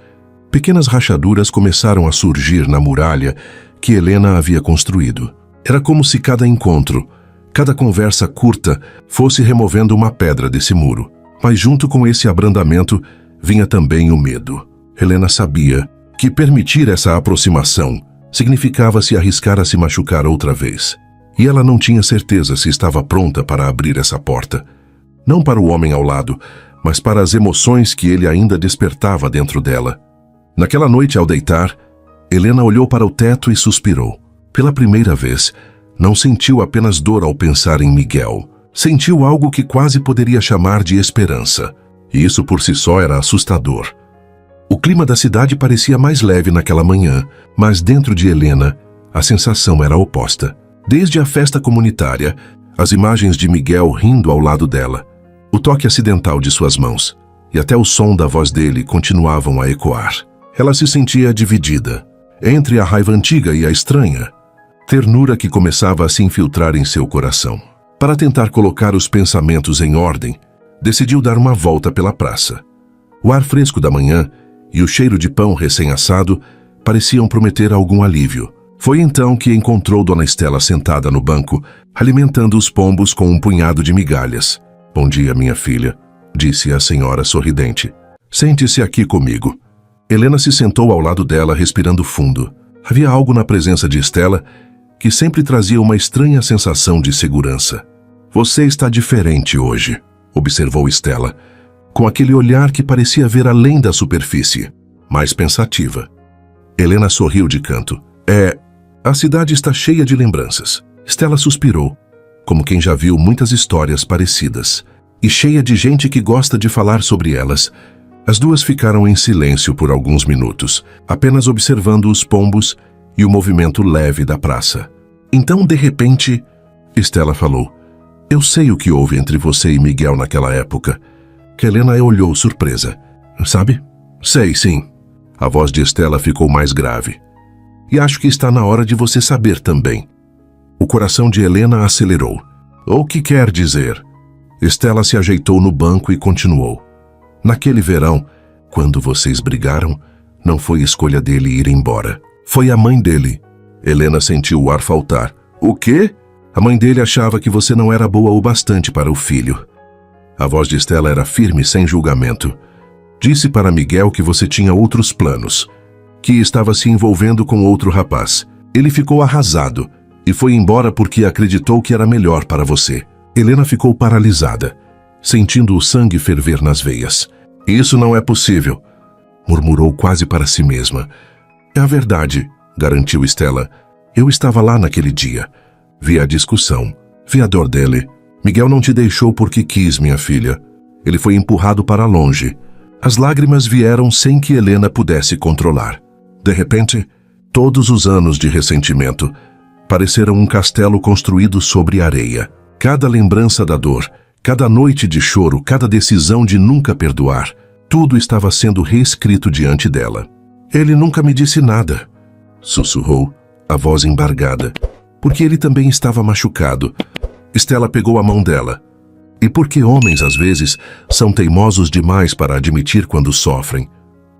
pequenas rachaduras começaram a surgir na muralha que Helena havia construído. Era como se cada encontro, cada conversa curta, fosse removendo uma pedra desse muro. Mas junto com esse abrandamento, vinha também o medo. Helena sabia que permitir essa aproximação significava se arriscar a se machucar outra vez. E ela não tinha certeza se estava pronta para abrir essa porta. Não para o homem ao lado, mas para as emoções que ele ainda despertava dentro dela. Naquela noite, ao deitar, Helena olhou para o teto e suspirou. Pela primeira vez, não sentiu apenas dor ao pensar em Miguel. Sentiu algo que quase poderia chamar de esperança. E isso por si só era assustador. O clima da cidade parecia mais leve naquela manhã, mas dentro de Helena, a sensação era oposta. Desde a festa comunitária, as imagens de Miguel rindo ao lado dela, o toque acidental de suas mãos e até o som da voz dele continuavam a ecoar. Ela se sentia dividida, entre a raiva antiga e a estranha, ternura que começava a se infiltrar em seu coração. Para tentar colocar os pensamentos em ordem, decidiu dar uma volta pela praça. O ar fresco da manhã e o cheiro de pão recém-assado pareciam prometer algum alívio. Foi então que encontrou Dona Estela sentada no banco, alimentando os pombos com um punhado de migalhas. "Bom dia, minha filha", disse a senhora sorridente. "Sente-se aqui comigo." Helena se sentou ao lado dela, respirando fundo. Havia algo na presença de Estela que sempre trazia uma estranha sensação de segurança. "Você está diferente hoje", observou Estela, com aquele olhar que parecia ver além da superfície, mais pensativa. Helena sorriu de canto. A cidade está cheia de lembranças." Estela suspirou, como quem já viu muitas histórias parecidas, e cheia de gente que gosta de falar sobre elas. As duas ficaram em silêncio por alguns minutos, apenas observando os pombos e o movimento leve da praça. Então, de repente, Estela falou: "Eu sei o que houve entre você e Miguel naquela época." Helena olhou surpresa. "Sabe?" "Sei, sim." A voz de Estela ficou mais grave. "E acho que está na hora de você saber também." O coração de Helena acelerou. "O que quer dizer?" Estela se ajeitou no banco e continuou. "Naquele verão, quando vocês brigaram, não foi escolha dele ir embora. Foi a mãe dele." Helena sentiu o ar faltar. "O quê?" "A mãe dele achava que você não era boa o bastante para o filho." A voz de Estela era firme, sem julgamento. "Disse para Miguel que você tinha outros planos, que estava se envolvendo com outro rapaz. Ele ficou arrasado e foi embora porque acreditou que era melhor para você." Helena ficou paralisada, sentindo o sangue ferver nas veias. "Isso não é possível", murmurou quase para si mesma. "É a verdade", garantiu Estela. "Eu estava lá naquele dia. Vi a discussão, vi a dor dele. Miguel não te deixou porque quis, minha filha. Ele foi empurrado para longe." As lágrimas vieram sem que Helena pudesse controlar. De repente, todos os anos de ressentimento pareceram um castelo construído sobre areia. Cada lembrança da dor, cada noite de choro, cada decisão de nunca perdoar, tudo estava sendo reescrito diante dela. "Ele nunca me disse nada", sussurrou, a voz embargada, porque ele também estava machucado. Estela pegou a mão dela. E porque homens, às vezes, são teimosos demais para admitir quando sofrem.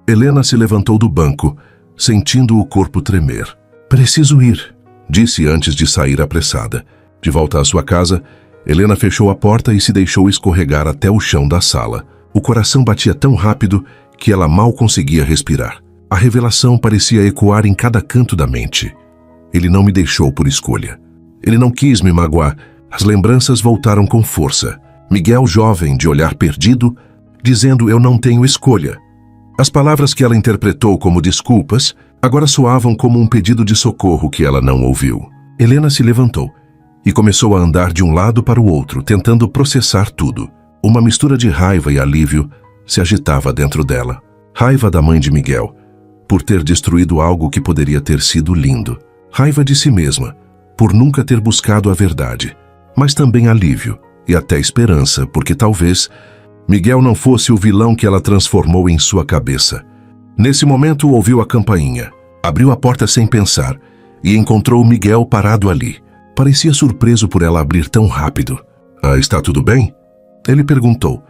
Helena se levantou do banco, sentindo o corpo tremer. "Preciso ir", disse antes de sair apressada. De volta à sua casa, Helena fechou a porta e se deixou escorregar até o chão da sala. O coração batia tão rápido que ela mal conseguia respirar. A revelação parecia ecoar em cada canto da mente. "Ele não me deixou por escolha. Ele não quis me magoar." As lembranças voltaram com força. Miguel, jovem, de olhar perdido, dizendo "eu não tenho escolha." As palavras que ela interpretou como desculpas agora soavam como um pedido de socorro que ela não ouviu. Helena se levantou e começou a andar de um lado para o outro, tentando processar tudo. Uma mistura de raiva e alívio se agitava dentro dela. Raiva da mãe de Miguel, por ter destruído algo que poderia ter sido lindo. Raiva de si mesma, por nunca ter buscado a verdade. Mas também alívio e até esperança, porque talvez Miguel não fosse o vilão que ela transformou em sua cabeça. Nesse momento ouviu a campainha, abriu a porta sem pensar e encontrou Miguel parado ali. Parecia surpreso por ela abrir tão rápido. Está tudo bem?" Ele perguntou,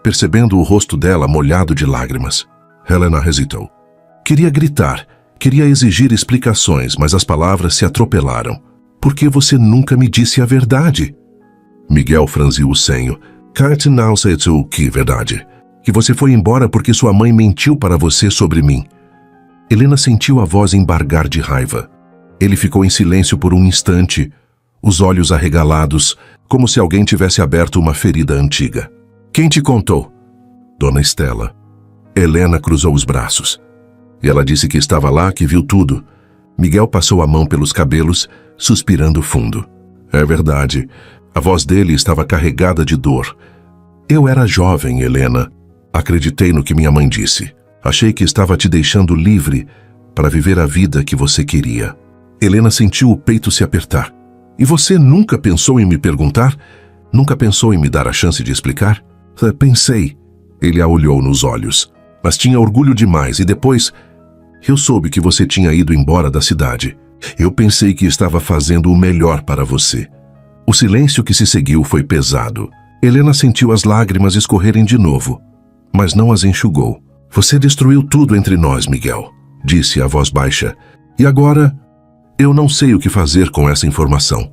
percebendo o rosto dela molhado de lágrimas. Helena hesitou. Queria gritar, queria exigir explicações, mas as palavras se atropelaram. "Por que você nunca me disse a verdade?" Miguel franziu o senho. "Can't now say to que verdade? Que você foi embora porque sua mãe mentiu para você sobre mim." Helena sentiu a voz embargar de raiva. Ele ficou em silêncio por um instante, os olhos arregalados, como se alguém tivesse aberto uma ferida antiga. "Quem te contou?" "Dona Estela." Helena cruzou os braços. "E ela disse que estava lá, que viu tudo." Miguel passou a mão pelos cabelos, suspirando fundo. É verdade. A voz dele estava carregada de dor. Eu era jovem, Helena. Acreditei no que minha mãe disse. Achei que estava te deixando livre para viver a vida que você queria. Helena sentiu o peito se apertar. E você nunca pensou em me perguntar? Nunca pensou em me dar a chance de explicar? Pensei. Ele a olhou nos olhos. Mas tinha orgulho demais e depois... Eu soube que você tinha ido embora da cidade. Eu pensei que estava fazendo o melhor para você. O silêncio que se seguiu foi pesado. Helena sentiu as lágrimas escorrerem de novo, mas não as enxugou. Você destruiu tudo entre nós, Miguel, disse a voz baixa. E agora, eu não sei o que fazer com essa informação.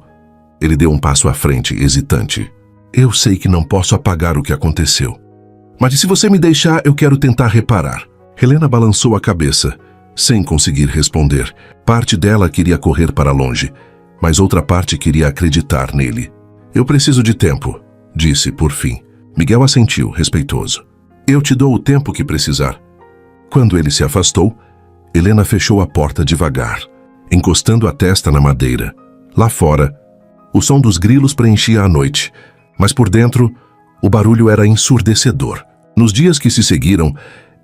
Ele deu um passo à frente, hesitante. Eu sei que não posso apagar o que aconteceu. Mas se você me deixar, eu quero tentar reparar. Helena balançou a cabeça, sem conseguir responder. Parte dela queria correr para longe, mas outra parte queria acreditar nele. Eu preciso de tempo, disse por fim. Miguel assentiu, respeitoso. Eu te dou o tempo que precisar. Quando ele se afastou, Helena fechou a porta devagar, encostando a testa na madeira. Lá fora, o som dos grilos preenchia a noite, mas por dentro, o barulho era ensurdecedor. Nos dias que se seguiram,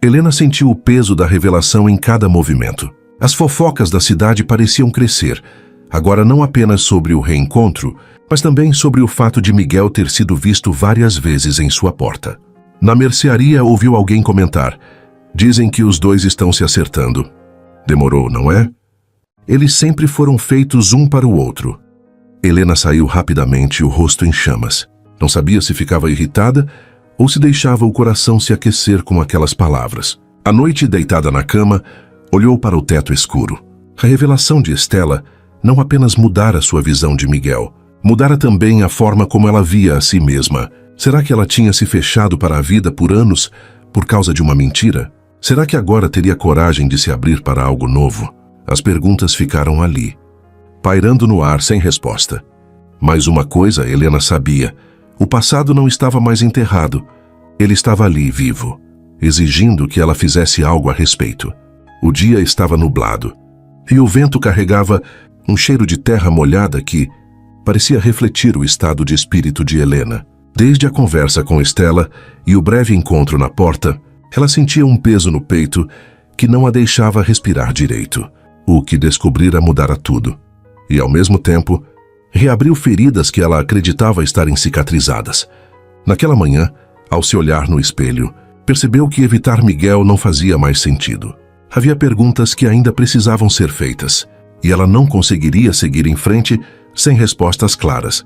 Helena sentiu o peso da revelação em cada movimento. As fofocas da cidade pareciam crescer, agora não apenas sobre o reencontro, mas também sobre o fato de Miguel ter sido visto várias vezes em sua porta. Na mercearia ouviu alguém comentar: dizem que os dois estão se acertando. Demorou, não é? Eles sempre foram feitos um para o outro. Helena saiu rapidamente, o rosto em chamas. Não sabia se ficava irritada ou se deixava o coração se aquecer com aquelas palavras. À noite, deitada na cama, olhou para o teto escuro. A revelação de Estela não apenas mudara sua visão de Miguel, mudara também a forma como ela via a si mesma. Será que ela tinha se fechado para a vida por anos por causa de uma mentira? Será que agora teria coragem de se abrir para algo novo? As perguntas ficaram ali, pairando no ar sem resposta. Mas uma coisa Helena sabia: o passado não estava mais enterrado. Ele estava ali, vivo, exigindo que ela fizesse algo a respeito. O dia estava nublado, e o vento carregava um cheiro de terra molhada que parecia refletir o estado de espírito de Helena. Desde a conversa com Estela e o breve encontro na porta, ela sentia um peso no peito que não a deixava respirar direito. O que descobrira mudara tudo. E, ao mesmo tempo, reabriu feridas que ela acreditava estarem cicatrizadas. Naquela manhã, ao se olhar no espelho, percebeu que evitar Miguel não fazia mais sentido. Havia perguntas que ainda precisavam ser feitas, e ela não conseguiria seguir em frente sem respostas claras,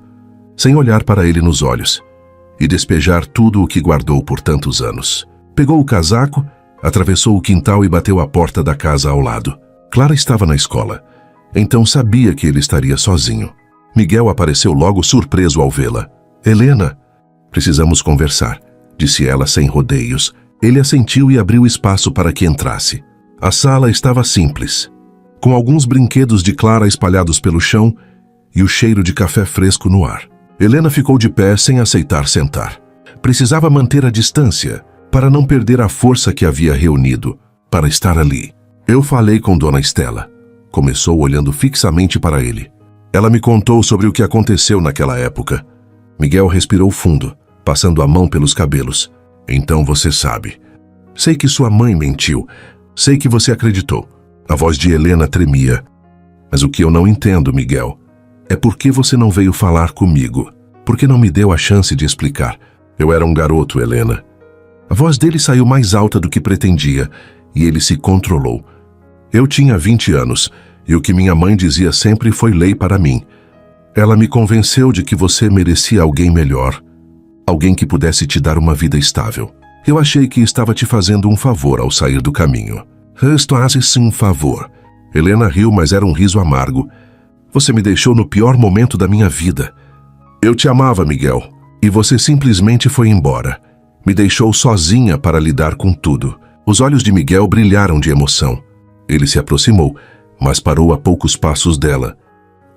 sem olhar para ele nos olhos e despejar tudo o que guardou por tantos anos. Pegou o casaco, atravessou o quintal e bateu à porta da casa ao lado. Clara estava na escola, então sabia que ele estaria sozinho. Miguel apareceu logo, surpreso ao vê-la. Helena, precisamos conversar, disse ela sem rodeios. Ele assentiu e abriu espaço para que entrasse. A sala estava simples, com alguns brinquedos de Clara espalhados pelo chão e o cheiro de café fresco no ar. Helena ficou de pé sem aceitar sentar. Precisava manter a distância para não perder a força que havia reunido para estar ali. Eu falei com Dona Estela. Começou olhando fixamente para ele. Ela me contou sobre o que aconteceu naquela época. Miguel respirou fundo, passando a mão pelos cabelos. Então você sabe. Sei que sua mãe mentiu. Sei que você acreditou. A voz de Helena tremia. Mas o que eu não entendo, Miguel, é por que você não veio falar comigo? Por que não me deu a chance de explicar? Eu era um garoto, Helena. A voz dele saiu mais alta do que pretendia e ele se controlou. Eu tinha 20 anos e o que minha mãe dizia sempre foi lei para mim. Ela me convenceu de que você merecia alguém melhor, alguém que pudesse te dar uma vida estável. Eu achei que estava te fazendo um favor ao sair do caminho. Estou sim um favor. Helena riu, mas era um riso amargo. Você me deixou no pior momento da minha vida. Eu te amava, Miguel, e você simplesmente foi embora. Me deixou sozinha para lidar com tudo. Os olhos de Miguel brilharam de emoção. Ele se aproximou, mas parou a poucos passos dela,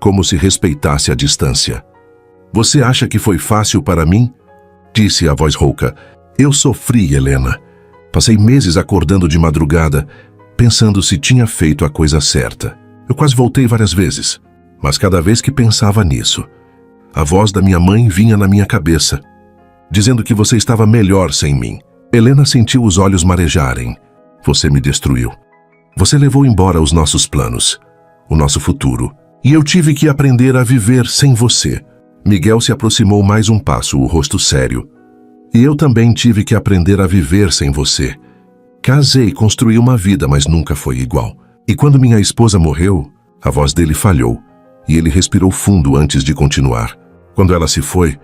como se respeitasse a distância. Você acha que foi fácil para mim? Disse a voz rouca. Eu sofri, Helena. Passei meses acordando de madrugada, pensando se tinha feito a coisa certa. Eu quase voltei várias vezes, mas cada vez que pensava nisso, a voz da minha mãe vinha na minha cabeça, dizendo que você estava melhor sem mim. Helena sentiu os olhos marejarem. Você me destruiu. Você levou embora os nossos planos, o nosso futuro, e eu tive que aprender a viver sem você. Miguel se aproximou mais um passo, o rosto sério. E eu também tive que aprender a viver sem você. Casei, construí uma vida, mas nunca foi igual. E quando minha esposa morreu, a voz dele falhou, e ele respirou fundo antes de continuar. Quando ela se foi,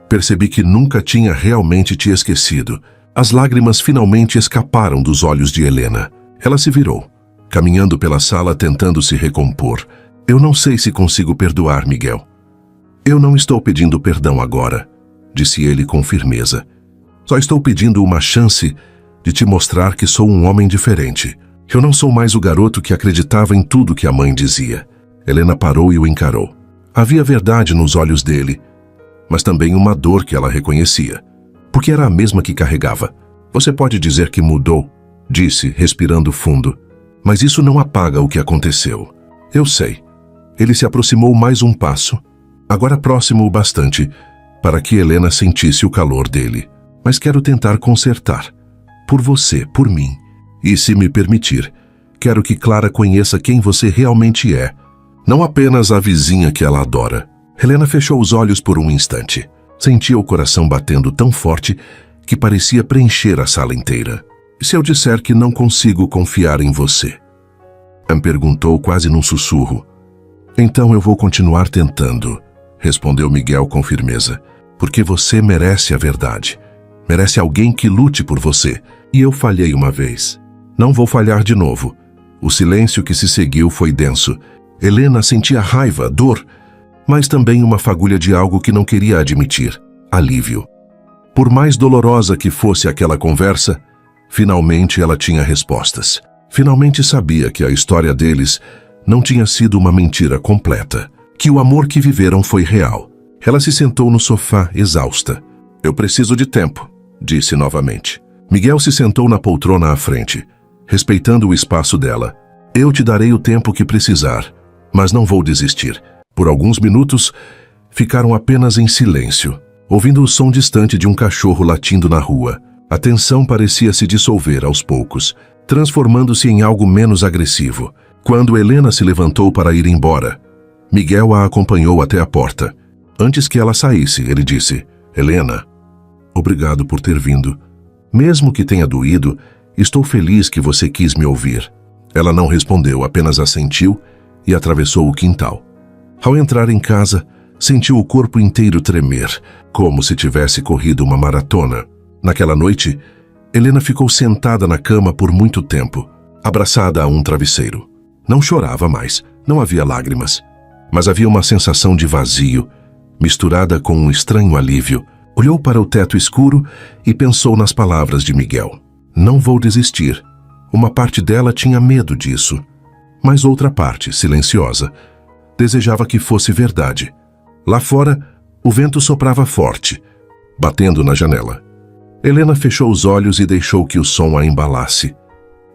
percebi que nunca tinha realmente te esquecido. As lágrimas finalmente escaparam dos olhos de Helena. Ela se virou, caminhando pela sala tentando se recompor. Eu não sei se consigo perdoar, Miguel. Eu não estou pedindo perdão agora, disse ele com firmeza. Só estou pedindo uma chance de te mostrar que sou um homem diferente. Eu não sou mais o garoto que acreditava em tudo que a mãe dizia. Helena parou e o encarou. Havia verdade nos olhos dele, mas também uma dor que ela reconhecia, porque era a mesma que carregava. Você pode dizer que mudou, disse, respirando fundo, mas isso não apaga o que aconteceu. Eu sei. Ele se aproximou mais um passo, agora próximo o bastante, para que Helena sentisse o calor dele. Mas quero tentar consertar. Por você, por mim. E se me permitir, quero que Clara conheça quem você realmente é, não apenas a vizinha que ela adora. Helena fechou os olhos por um instante. Sentia o coração batendo tão forte que parecia preencher a sala inteira. E se eu disser que não consigo confiar em você? Anne perguntou quase num sussurro. Então eu vou continuar tentando, respondeu Miguel com firmeza, porque você merece a verdade. Merece alguém que lute por você. E eu falhei uma vez. Não vou falhar de novo. O silêncio que se seguiu foi denso. Helena sentia raiva, dor, mas também uma fagulha de algo que não queria admitir. Alívio. Por mais dolorosa que fosse aquela conversa, finalmente ela tinha respostas. Finalmente sabia que a história deles não tinha sido uma mentira completa, que o amor que viveram foi real. Ela se sentou no sofá, exausta. Eu preciso de tempo, disse novamente. Miguel se sentou na poltrona à frente, respeitando o espaço dela. Eu te darei o tempo que precisar, mas não vou desistir. Por alguns minutos, ficaram apenas em silêncio, ouvindo o som distante de um cachorro latindo na rua. A tensão parecia se dissolver aos poucos, transformando-se em algo menos agressivo. Quando Helena se levantou para ir embora, Miguel a acompanhou até a porta. Antes que ela saísse, ele disse, Helena, obrigado por ter vindo. Mesmo que tenha doído, estou feliz que você quis me ouvir. Ela não respondeu, apenas assentiu e atravessou o quintal. Ao entrar em casa, sentiu o corpo inteiro tremer, como se tivesse corrido uma maratona. Naquela noite, Helena ficou sentada na cama por muito tempo, abraçada a um travesseiro. Não chorava mais, não havia lágrimas, mas havia uma sensação de vazio, misturada com um estranho alívio. Olhou para o teto escuro e pensou nas palavras de Miguel. Não vou desistir. Uma parte dela tinha medo disso, mas outra parte, silenciosa, desejava que fosse verdade. Lá fora, o vento soprava forte, batendo na janela. Helena fechou os olhos e deixou que o som a embalasse,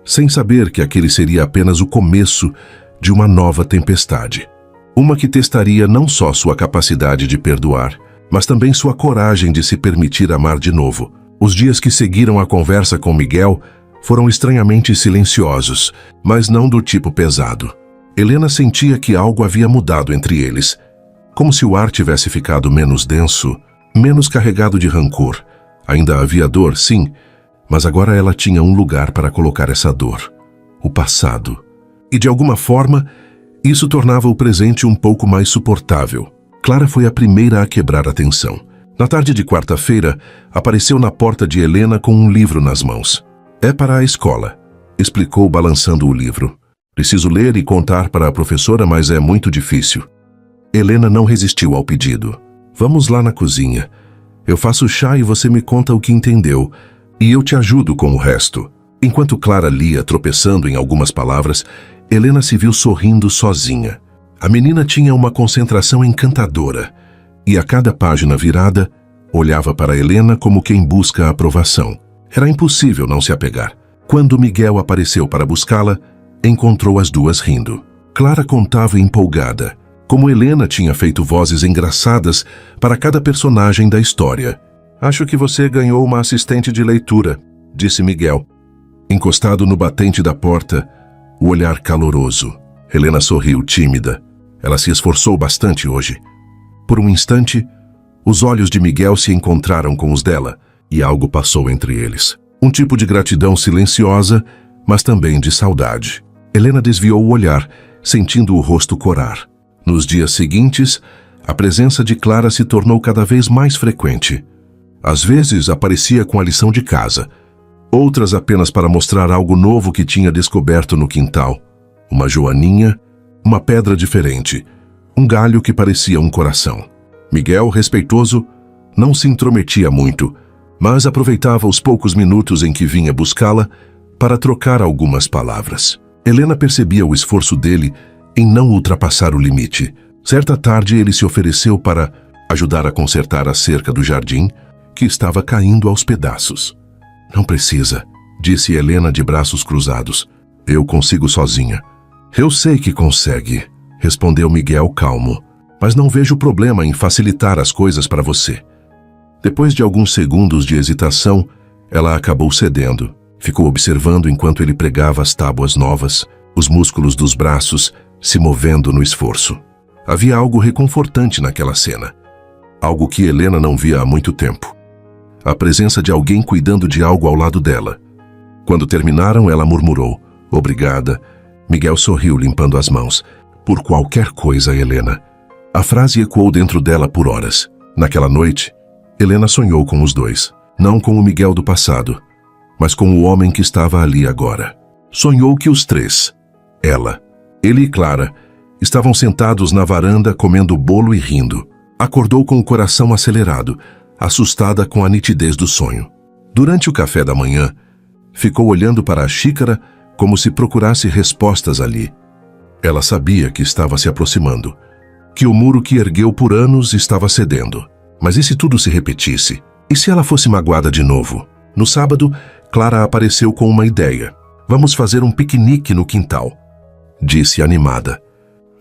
sem saber que aquele seria apenas o começo de uma nova tempestade. Uma que testaria não só sua capacidade de perdoar, mas também sua coragem de se permitir amar de novo. Os dias que seguiram a conversa com Miguel foram estranhamente silenciosos, mas não do tipo pesado. Helena sentia que algo havia mudado entre eles, como se o ar tivesse ficado menos denso, menos carregado de rancor. Ainda havia dor, sim, mas agora ela tinha um lugar para colocar essa dor, o passado. E de alguma forma, isso tornava o presente um pouco mais suportável. Clara foi a primeira a quebrar a tensão. Na tarde de quarta-feira, apareceu na porta de Helena com um livro nas mãos. É para a escola, explicou balançando o livro. Preciso ler e contar para a professora, mas é muito difícil. Helena não resistiu ao pedido. Vamos lá na cozinha. Eu faço chá e você me conta o que entendeu, e eu te ajudo com o resto. Enquanto Clara lia, tropeçando em algumas palavras, Helena se viu sorrindo sozinha. A menina tinha uma concentração encantadora, e a cada página virada, olhava para Helena como quem busca a aprovação. Era impossível não se apegar. Quando Miguel apareceu para buscá-la, encontrou as duas rindo. Clara contava empolgada, como Helena tinha feito vozes engraçadas para cada personagem da história. Acho que você ganhou uma assistente de leitura, disse Miguel, encostado no batente da porta, o olhar caloroso. Helena sorriu tímida. Ela se esforçou bastante hoje. Por um instante, os olhos de Miguel se encontraram com os dela e algo passou entre eles. Um tipo de gratidão silenciosa, mas também de saudade. Helena desviou o olhar, sentindo o rosto corar. Nos dias seguintes, a presença de Clara se tornou cada vez mais frequente. Às vezes aparecia com a lição de casa, outras apenas para mostrar algo novo que tinha descoberto no quintal. Uma joaninha, uma pedra diferente, um galho que parecia um coração. Miguel, respeitoso, não se intrometia muito, mas aproveitava os poucos minutos em que vinha buscá-la para trocar algumas palavras. Helena percebia o esforço dele em não ultrapassar o limite. Certa tarde ele se ofereceu para ajudar a consertar a cerca do jardim, que estava caindo aos pedaços. Não precisa, disse Helena de braços cruzados. Eu consigo sozinha. Eu sei que consegue, respondeu Miguel calmo, mas não vejo problema em facilitar as coisas para você. Depois de alguns segundos de hesitação, ela acabou cedendo. Ficou observando enquanto ele pregava as tábuas novas, os músculos dos braços se movendo no esforço. Havia algo reconfortante naquela cena. Algo que Helena não via há muito tempo. A presença de alguém cuidando de algo ao lado dela. Quando terminaram, ela murmurou, obrigada. Miguel sorriu limpando as mãos. Por qualquer coisa, Helena. A frase ecoou dentro dela por horas. Naquela noite, Helena sonhou com os dois. Não com o Miguel do passado, mas com o homem que estava ali agora. Sonhou que os três, ela, ele e Clara, estavam sentados na varanda comendo bolo e rindo. Acordou com o coração acelerado, assustada com a nitidez do sonho. Durante o café da manhã, ficou olhando para a xícara como se procurasse respostas ali. Ela sabia que estava se aproximando, que o muro que ergueu por anos estava cedendo. Mas e se tudo se repetisse? E se ela fosse magoada de novo? No sábado, Clara apareceu com uma ideia. Vamos fazer um piquenique no quintal, disse animada.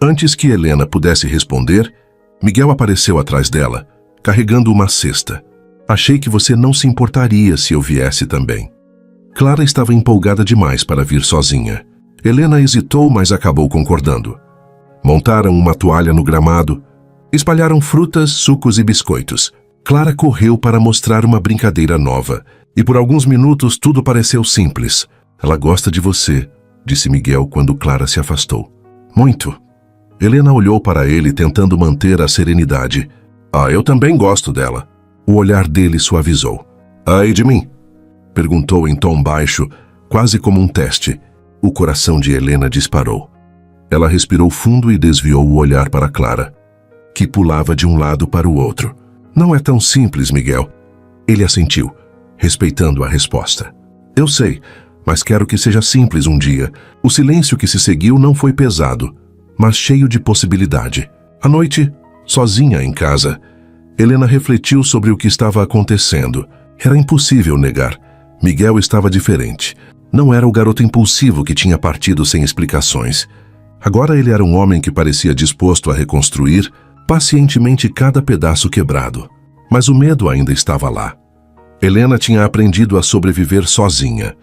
Antes que Helena pudesse responder, Miguel apareceu atrás dela, carregando uma cesta. Achei que você não se importaria se eu viesse também. Clara estava empolgada demais para vir sozinha. Helena hesitou, mas acabou concordando. Montaram uma toalha no gramado, espalharam frutas, sucos e biscoitos. Clara correu para mostrar uma brincadeira nova, e por alguns minutos tudo pareceu simples. Ela gosta de você, disse Miguel quando Clara se afastou. Muito. Helena olhou para ele tentando manter a serenidade. Eu também gosto dela. O olhar dele suavizou. E de mim? Perguntou em tom baixo, quase como um teste. O coração de Helena disparou. Ela respirou fundo e desviou o olhar para Clara, que pulava de um lado para o outro. Não é tão simples, Miguel. Ele assentiu, respeitando a resposta. Eu sei, mas quero que seja simples um dia. O silêncio que se seguiu não foi pesado, mas cheio de possibilidade. À noite, sozinha em casa, Helena refletiu sobre o que estava acontecendo. Era impossível negar. Miguel estava diferente. Não era o garoto impulsivo que tinha partido sem explicações. Agora ele era um homem que parecia disposto a reconstruir pacientemente cada pedaço quebrado. Mas o medo ainda estava lá. Helena tinha aprendido a sobreviver sozinha,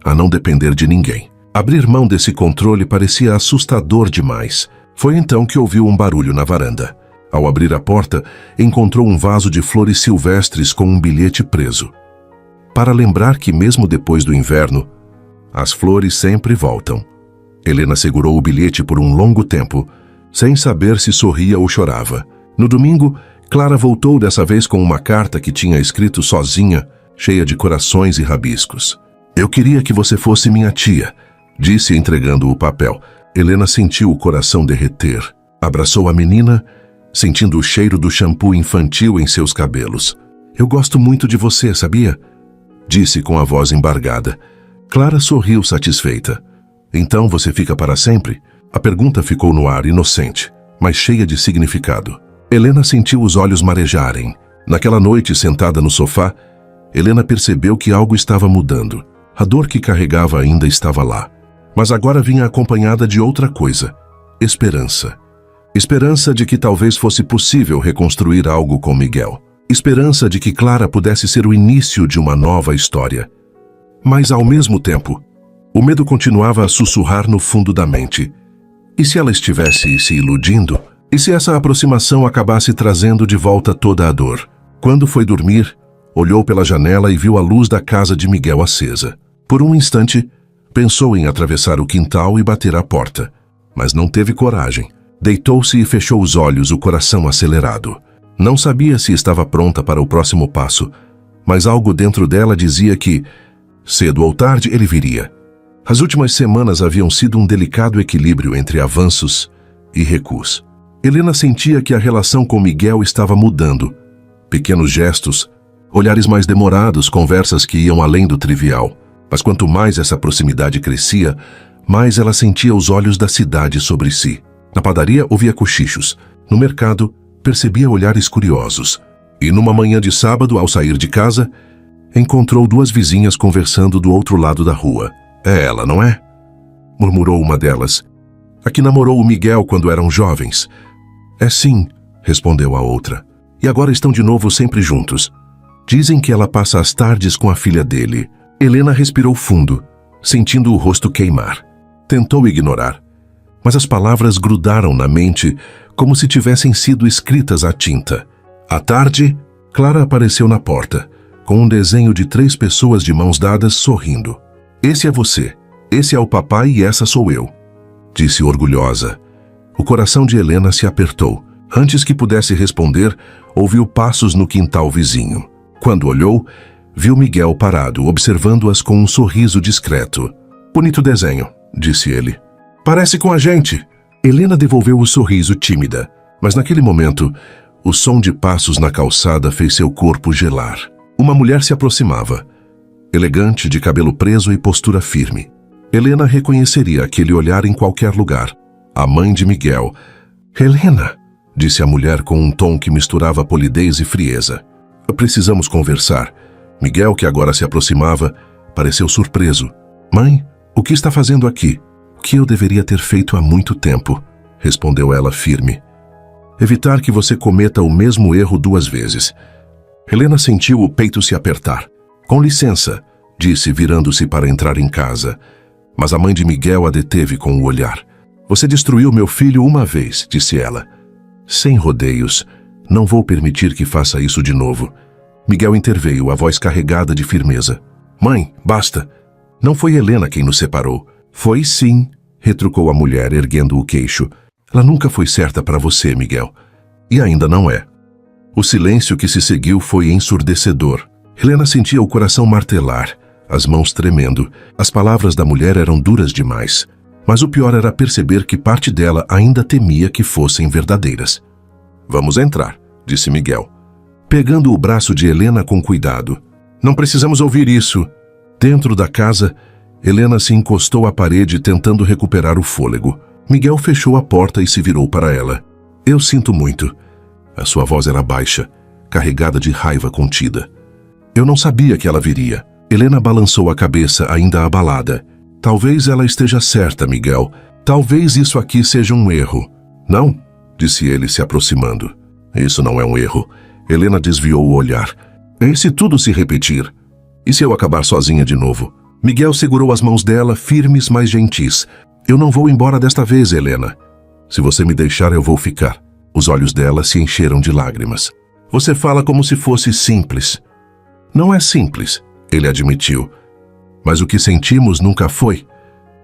a não depender de ninguém. Abrir mão desse controle parecia assustador demais. Foi então que ouviu um barulho na varanda. Ao abrir a porta, encontrou um vaso de flores silvestres com um bilhete preso. Para lembrar que mesmo depois do inverno, as flores sempre voltam. Helena segurou o bilhete por um longo tempo, sem saber se sorria ou chorava. No domingo, Clara voltou dessa vez com uma carta que tinha escrito sozinha, cheia de corações e rabiscos. Eu queria que você fosse minha tia, disse entregando o papel. Helena sentiu o coração derreter. Abraçou a menina, sentindo o cheiro do shampoo infantil em seus cabelos. Eu gosto muito de você, sabia? Disse com a voz embargada. Clara sorriu satisfeita. Então você fica para sempre? A pergunta ficou no ar inocente, mas cheia de significado. Helena sentiu os olhos marejarem. Naquela noite, sentada no sofá, Helena percebeu que algo estava mudando. A dor que carregava ainda estava lá, mas agora vinha acompanhada de outra coisa. esperança. Esperança de que talvez fosse possível reconstruir algo com Miguel. Esperança de que Clara pudesse ser o início de uma nova história. Mas, ao mesmo tempo, o medo continuava a sussurrar no fundo da mente. E se ela estivesse se iludindo? E se essa aproximação acabasse trazendo de volta toda a dor? Quando foi dormir, olhou pela janela e viu a luz da casa de Miguel acesa. Por um instante, pensou em atravessar o quintal e bater à porta, mas não teve coragem. Deitou-se e fechou os olhos, o coração acelerado. Não sabia se estava pronta para o próximo passo, mas algo dentro dela dizia que, cedo ou tarde, ele viria. As últimas semanas haviam sido um delicado equilíbrio entre avanços e recuos. Helena sentia que a relação com Miguel estava mudando. Pequenos gestos, olhares mais demorados, conversas que iam além do trivial. Mas quanto mais essa proximidade crescia, mais ela sentia os olhos da cidade sobre si. Na padaria ouvia cochichos. No mercado, percebia olhares curiosos. E numa manhã de sábado, ao sair de casa, encontrou duas vizinhas conversando do outro lado da rua. É ela, não é? Murmurou uma delas. A que namorou o Miguel quando eram jovens. É sim, respondeu a outra. E agora estão de novo sempre juntos. Dizem que ela passa as tardes com a filha dele. Helena respirou fundo, sentindo o rosto queimar. Tentou ignorar, mas as palavras grudaram na mente como se tivessem sido escritas à tinta. À tarde, Clara apareceu na porta, com um desenho de 3 pessoas de mãos dadas sorrindo. Esse é você, esse é o papai e essa sou eu, disse orgulhosa. O coração de Helena se apertou. Antes que pudesse responder, ouviu passos no quintal vizinho. Quando olhou, viu Miguel parado, observando-as com um sorriso discreto. Bonito desenho, disse ele. Parece com a gente. Helena devolveu o sorriso tímida, mas naquele momento, o som de passos na calçada fez seu corpo gelar. Uma mulher se aproximava, elegante, de cabelo preso e postura firme. Helena reconheceria aquele olhar em qualquer lugar. A mãe de Miguel. Helena, disse a mulher com um tom que misturava polidez e frieza. Precisamos conversar. Miguel, que agora se aproximava, pareceu surpreso. Mãe, o que está fazendo aqui? O que eu deveria ter feito há muito tempo, respondeu ela firme. Evitar que você cometa o mesmo erro 2 vezes. Helena sentiu o peito se apertar. Com licença, disse, virando-se para entrar em casa. Mas a mãe de Miguel a deteve com o olhar. Você destruiu meu filho uma vez, disse ela. Sem rodeios, não vou permitir que faça isso de novo. Miguel interveio, a voz carregada de firmeza. Mãe, basta. Não foi Helena quem nos separou. Foi sim, retrucou a mulher, erguendo o queixo. Ela nunca foi certa para você, Miguel. E ainda não é. O silêncio que se seguiu foi ensurdecedor. Helena sentia o coração martelar, as mãos tremendo. As palavras da mulher eram duras demais. Mas o pior era perceber que parte dela ainda temia que fossem verdadeiras. Vamos entrar, disse Miguel, pegando o braço de Helena com cuidado. Não precisamos ouvir isso. Dentro da casa, Helena se encostou à parede tentando recuperar o fôlego. Miguel fechou a porta e se virou para ela. Eu sinto muito. A sua voz era baixa, carregada de raiva contida. Eu não sabia que ela viria. Helena balançou a cabeça, ainda abalada. Talvez ela esteja certa, Miguel. Talvez isso aqui seja um erro. Não, disse ele, se aproximando. Isso não é um erro. Helena desviou o olhar. E se tudo se repetir? E se eu acabar sozinha de novo? Miguel segurou as mãos dela, firmes, mas gentis. Eu não vou embora desta vez, Helena. Se você me deixar, eu vou ficar. Os olhos dela se encheram de lágrimas. Você fala como se fosse simples. Não é simples, ele admitiu. Mas o que sentimos nunca foi.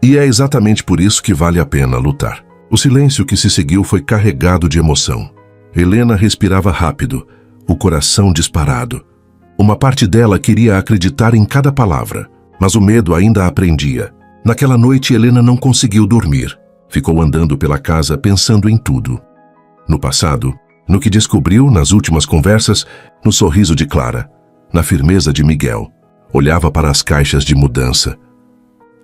E é exatamente por isso que vale a pena lutar. O silêncio que se seguiu foi carregado de emoção. Helena respirava rápido, o coração disparado. Uma parte dela queria acreditar em cada palavra, mas o medo ainda a prendia. Naquela noite, Helena não conseguiu dormir. Ficou andando pela casa pensando em tudo. No passado, no que descobriu nas últimas conversas, no sorriso de Clara, na firmeza de Miguel. Olhava para as caixas de mudança,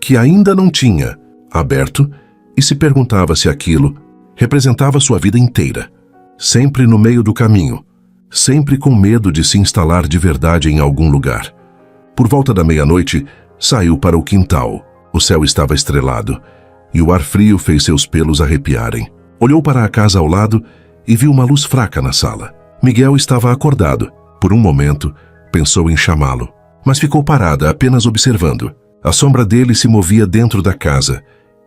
que ainda não tinha aberto, e se perguntava se aquilo representava sua vida inteira. Sempre no meio do caminho, sempre com medo de se instalar de verdade em algum lugar. Por volta da meia-noite, saiu para o quintal. O céu estava estrelado, e o ar frio fez seus pelos arrepiarem. Olhou para a casa ao lado e viu uma luz fraca na sala. Miguel estava acordado. Por um momento, pensou em chamá-lo, mas ficou parada, apenas observando. A sombra dele se movia dentro da casa,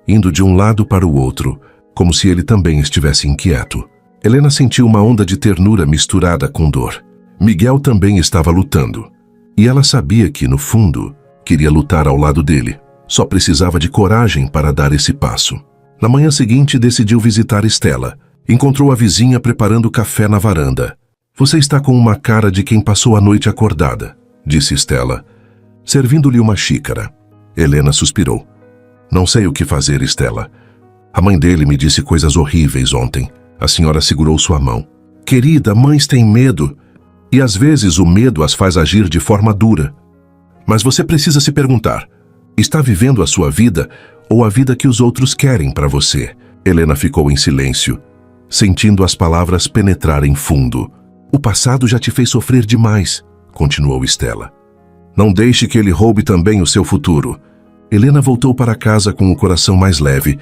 indo de um lado para o outro, como se ele também estivesse inquieto. Helena sentiu uma onda de ternura misturada com dor. Miguel também estava lutando. E ela sabia que, no fundo, queria lutar ao lado dele. Só precisava de coragem para dar esse passo. Na manhã seguinte, decidiu visitar Estela. Encontrou a vizinha preparando café na varanda. Você está com uma cara de quem passou a noite acordada, disse Estela, servindo-lhe uma xícara. Helena suspirou. Não sei o que fazer, Estela. A mãe dele me disse coisas horríveis ontem. A senhora segurou sua mão. Querida, mães têm medo. E às vezes o medo as faz agir de forma dura. Mas você precisa se perguntar, está vivendo a sua vida ou a vida que os outros querem para você? Helena ficou em silêncio, sentindo as palavras penetrarem fundo. O passado já te fez sofrer demais, continuou Estela. Não deixe que ele roube também o seu futuro. Helena voltou para casa com o coração mais leve,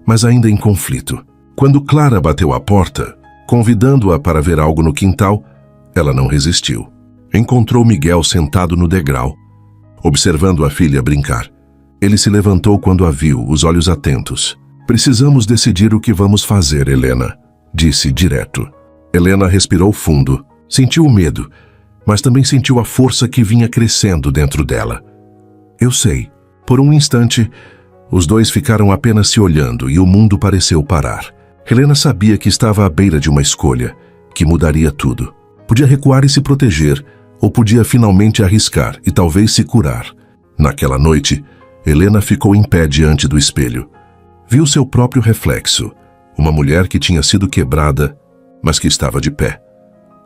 mas ainda em conflito. Quando Clara bateu à porta, convidando-a para ver algo no quintal, ela não resistiu. Encontrou Miguel sentado no degrau, observando a filha brincar. Ele se levantou quando a viu, os olhos atentos. Precisamos decidir o que vamos fazer, Helena, disse direto. Helena respirou fundo, sentiu o medo, mas também sentiu a força que vinha crescendo dentro dela. Eu sei. Por um instante, os dois ficaram apenas se olhando e o mundo pareceu parar. Helena sabia que estava à beira de uma escolha, que mudaria tudo. Podia recuar e se proteger, ou podia finalmente arriscar e talvez se curar. Naquela noite, Helena ficou em pé diante do espelho. Viu seu próprio reflexo, uma mulher que tinha sido quebrada, mas que estava de pé.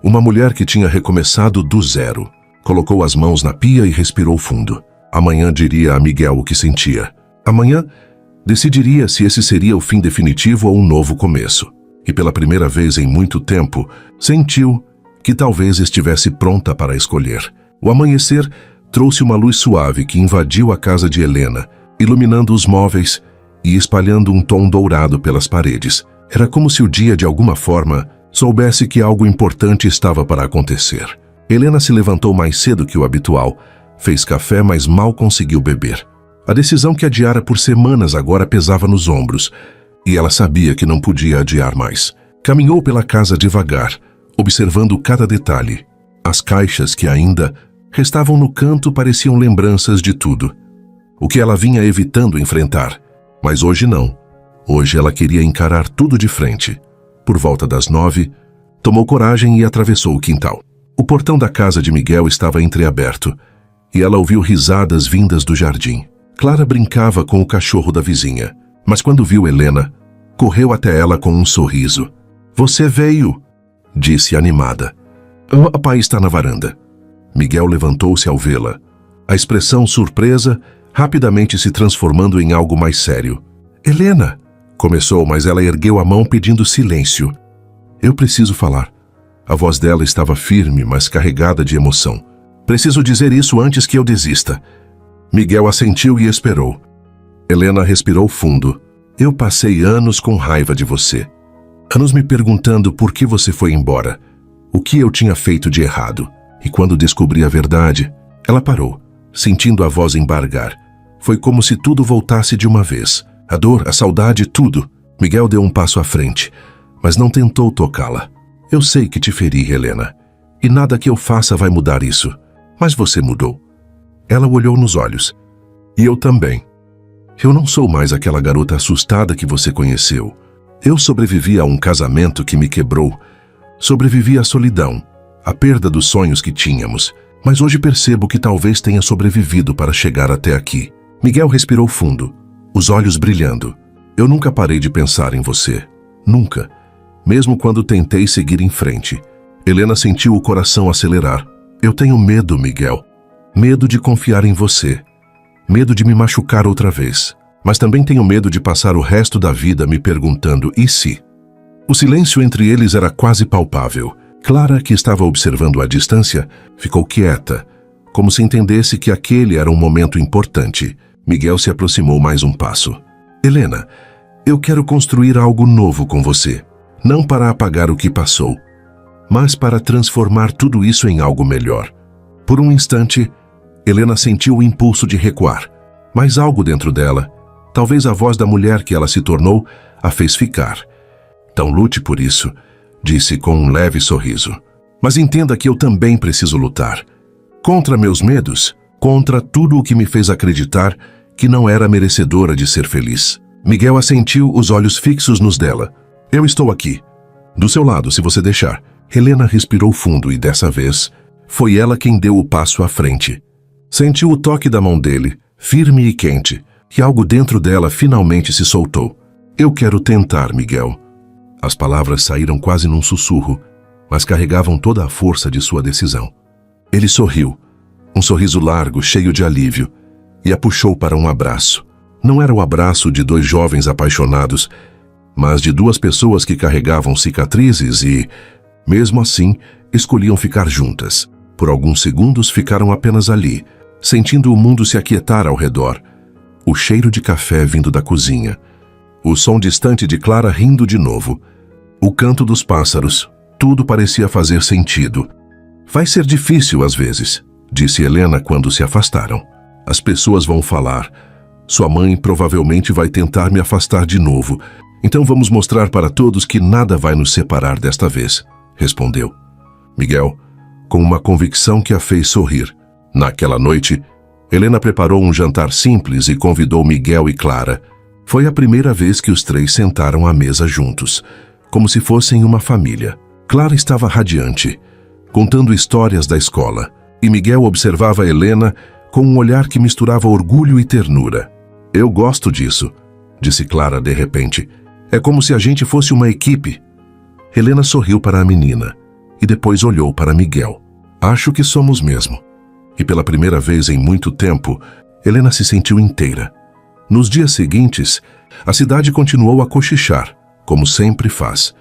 Uma mulher que tinha recomeçado do zero. Colocou as mãos na pia e respirou fundo. Amanhã diria a Miguel o que sentia. Amanhã decidiria se esse seria o fim definitivo ou um novo começo. E pela primeira vez em muito tempo, sentiu que talvez estivesse pronta para escolher. O amanhecer trouxe uma luz suave que invadiu a casa de Helena, iluminando os móveis e espalhando um tom dourado pelas paredes. Era como se o dia, de alguma forma, soubesse que algo importante estava para acontecer. Helena se levantou mais cedo que o habitual, fez café, mas mal conseguiu beber. A decisão que adiara por semanas agora pesava nos ombros, e ela sabia que não podia adiar mais. Caminhou pela casa devagar, observando cada detalhe. As caixas que ainda restavam no canto pareciam lembranças de tudo. O que ela vinha evitando enfrentar. Mas hoje não. Hoje ela queria encarar tudo de frente. Por volta das 9, tomou coragem e atravessou o quintal. O portão da casa de Miguel estava entreaberto, e ela ouviu risadas vindas do jardim. Clara brincava com o cachorro da vizinha, mas quando viu Helena, correu até ela com um sorriso. Você veio, disse animada. O papai está na varanda. Miguel levantou-se ao vê-la. A expressão surpresa rapidamente se transformando em algo mais sério. Helena, começou, mas ela ergueu a mão pedindo silêncio. Eu preciso falar. A voz dela estava firme, mas carregada de emoção. Preciso dizer isso antes que eu desista. Miguel assentiu e esperou. Helena respirou fundo. Eu passei anos com raiva de você. Anos me perguntando por que você foi embora. O que eu tinha feito de errado. E quando descobri a verdade, ela parou, sentindo a voz embargar. Foi como se tudo voltasse de uma vez. A dor, a saudade, tudo. Miguel deu um passo à frente, mas não tentou tocá-la. Eu sei que te feri, Helena, e nada que eu faça vai mudar isso. Mas você mudou. Ela o olhou nos olhos. E eu também. Eu não sou mais aquela garota assustada que você conheceu. Eu sobrevivi a um casamento que me quebrou. Sobrevivi à solidão, à perda dos sonhos que tínhamos. Mas hoje percebo que talvez tenha sobrevivido para chegar até aqui. Miguel respirou fundo, os olhos brilhando. Eu nunca parei de pensar em você. Nunca. Mesmo quando tentei seguir em frente. Helena sentiu o coração acelerar. Eu tenho medo, Miguel. Medo de confiar em você. Medo de me machucar outra vez. Mas também tenho medo de passar o resto da vida me perguntando, e se? O silêncio entre eles era quase palpável. Clara, que estava observando à distância, ficou quieta, como se entendesse que aquele era um momento importante. Miguel se aproximou mais um passo. Helena, eu quero construir algo novo com você. Não para apagar o que passou, mas para transformar tudo isso em algo melhor. Por um instante, Helena sentiu o impulso de recuar, mas algo dentro dela, talvez a voz da mulher que ela se tornou, a fez ficar. Então lute por isso, disse com um leve sorriso. Mas entenda que eu também preciso lutar. Contra meus medos, contra tudo o que me fez acreditar que não era merecedora de ser feliz. Miguel assentiu, os olhos fixos nos dela. Eu estou aqui. Do seu lado, se você deixar. Helena respirou fundo e dessa vez, foi ela quem deu o passo à frente. Sentiu o toque da mão dele, firme e quente, e algo dentro dela finalmente se soltou. Eu quero tentar, Miguel. As palavras saíram quase num sussurro, mas carregavam toda a força de sua decisão. Ele sorriu, um sorriso largo, cheio de alívio, e a puxou para um abraço. Não era o abraço de dois jovens apaixonados, mas de duas pessoas que carregavam cicatrizes e, mesmo assim, escolhiam ficar juntas. Por alguns segundos ficaram apenas ali, sentindo o mundo se aquietar ao redor. O cheiro de café vindo da cozinha. O som distante de Clara rindo de novo. O canto dos pássaros. Tudo parecia fazer sentido. Vai ser difícil às vezes, disse Helena quando se afastaram. As pessoas vão falar. Sua mãe provavelmente vai tentar me afastar de novo. Então vamos mostrar para todos que nada vai nos separar desta vez, respondeu Miguel, com uma convicção que a fez sorrir. Naquela noite, Helena preparou um jantar simples e convidou Miguel e Clara. Foi a primeira vez que os três sentaram à mesa juntos, como se fossem uma família. Clara estava radiante, contando histórias da escola, e Miguel observava Helena com um olhar que misturava orgulho e ternura. Eu gosto disso, disse Clara de repente. É como se a gente fosse uma equipe. Helena sorriu para a menina e depois olhou para Miguel. Acho que somos mesmo. E pela primeira vez em muito tempo, Helena se sentiu inteira. Nos dias seguintes, a cidade continuou a cochichar, como sempre faz.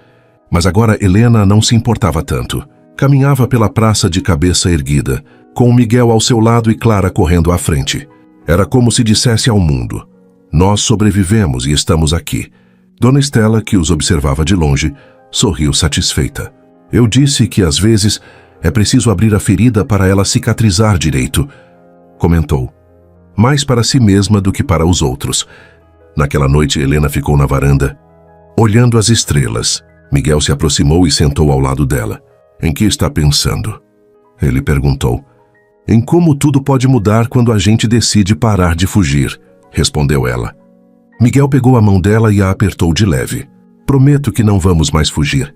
Mas agora Helena não se importava tanto. Caminhava pela praça de cabeça erguida, com Miguel ao seu lado e Clara correndo à frente. Era como se dissesse ao mundo: nós sobrevivemos e estamos aqui. Dona Estela, que os observava de longe, sorriu satisfeita. Eu disse que às vezes é preciso abrir a ferida para ela cicatrizar direito, comentou. Mais para si mesma do que para os outros. Naquela noite, Helena ficou na varanda, olhando as estrelas. Miguel se aproximou e sentou ao lado dela. Em que está pensando? Ele perguntou. Em como tudo pode mudar quando a gente decide parar de fugir, respondeu ela. Miguel pegou a mão dela e a apertou de leve. Prometo que não vamos mais fugir.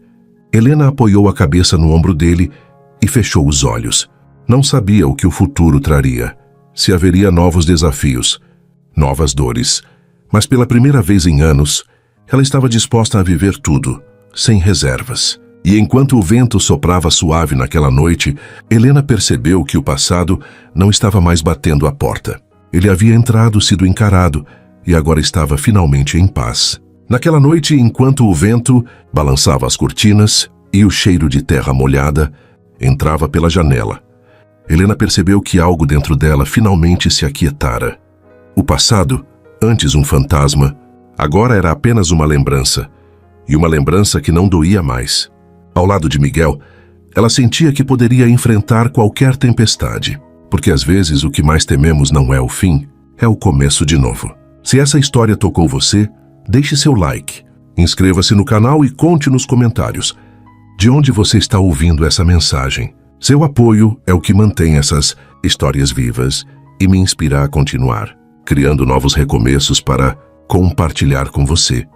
Helena apoiou a cabeça no ombro dele e fechou os olhos. Não sabia o que o futuro traria, se haveria novos desafios, novas dores. Mas pela primeira vez em anos, ela estava disposta a viver tudo, sem reservas. E enquanto o vento soprava suave naquela noite, Helena percebeu que o passado não estava mais batendo à porta. Ele havia entrado, sido encarado, e agora estava finalmente em paz. Naquela noite, enquanto o vento balançava as cortinas e o cheiro de terra molhada entrava pela janela, Helena percebeu que algo dentro dela finalmente se aquietara. O passado, antes um fantasma, agora era apenas uma lembrança, e uma lembrança que não doía mais. Ao lado de Miguel, ela sentia que poderia enfrentar qualquer tempestade, porque às vezes o que mais tememos não é o fim, é o começo de novo. Se essa história tocou você, deixe seu like, inscreva-se no canal e conte nos comentários de onde você está ouvindo essa mensagem. Seu apoio é o que mantém essas histórias vivas e me inspira a continuar, criando novos recomeços para compartilhar com você.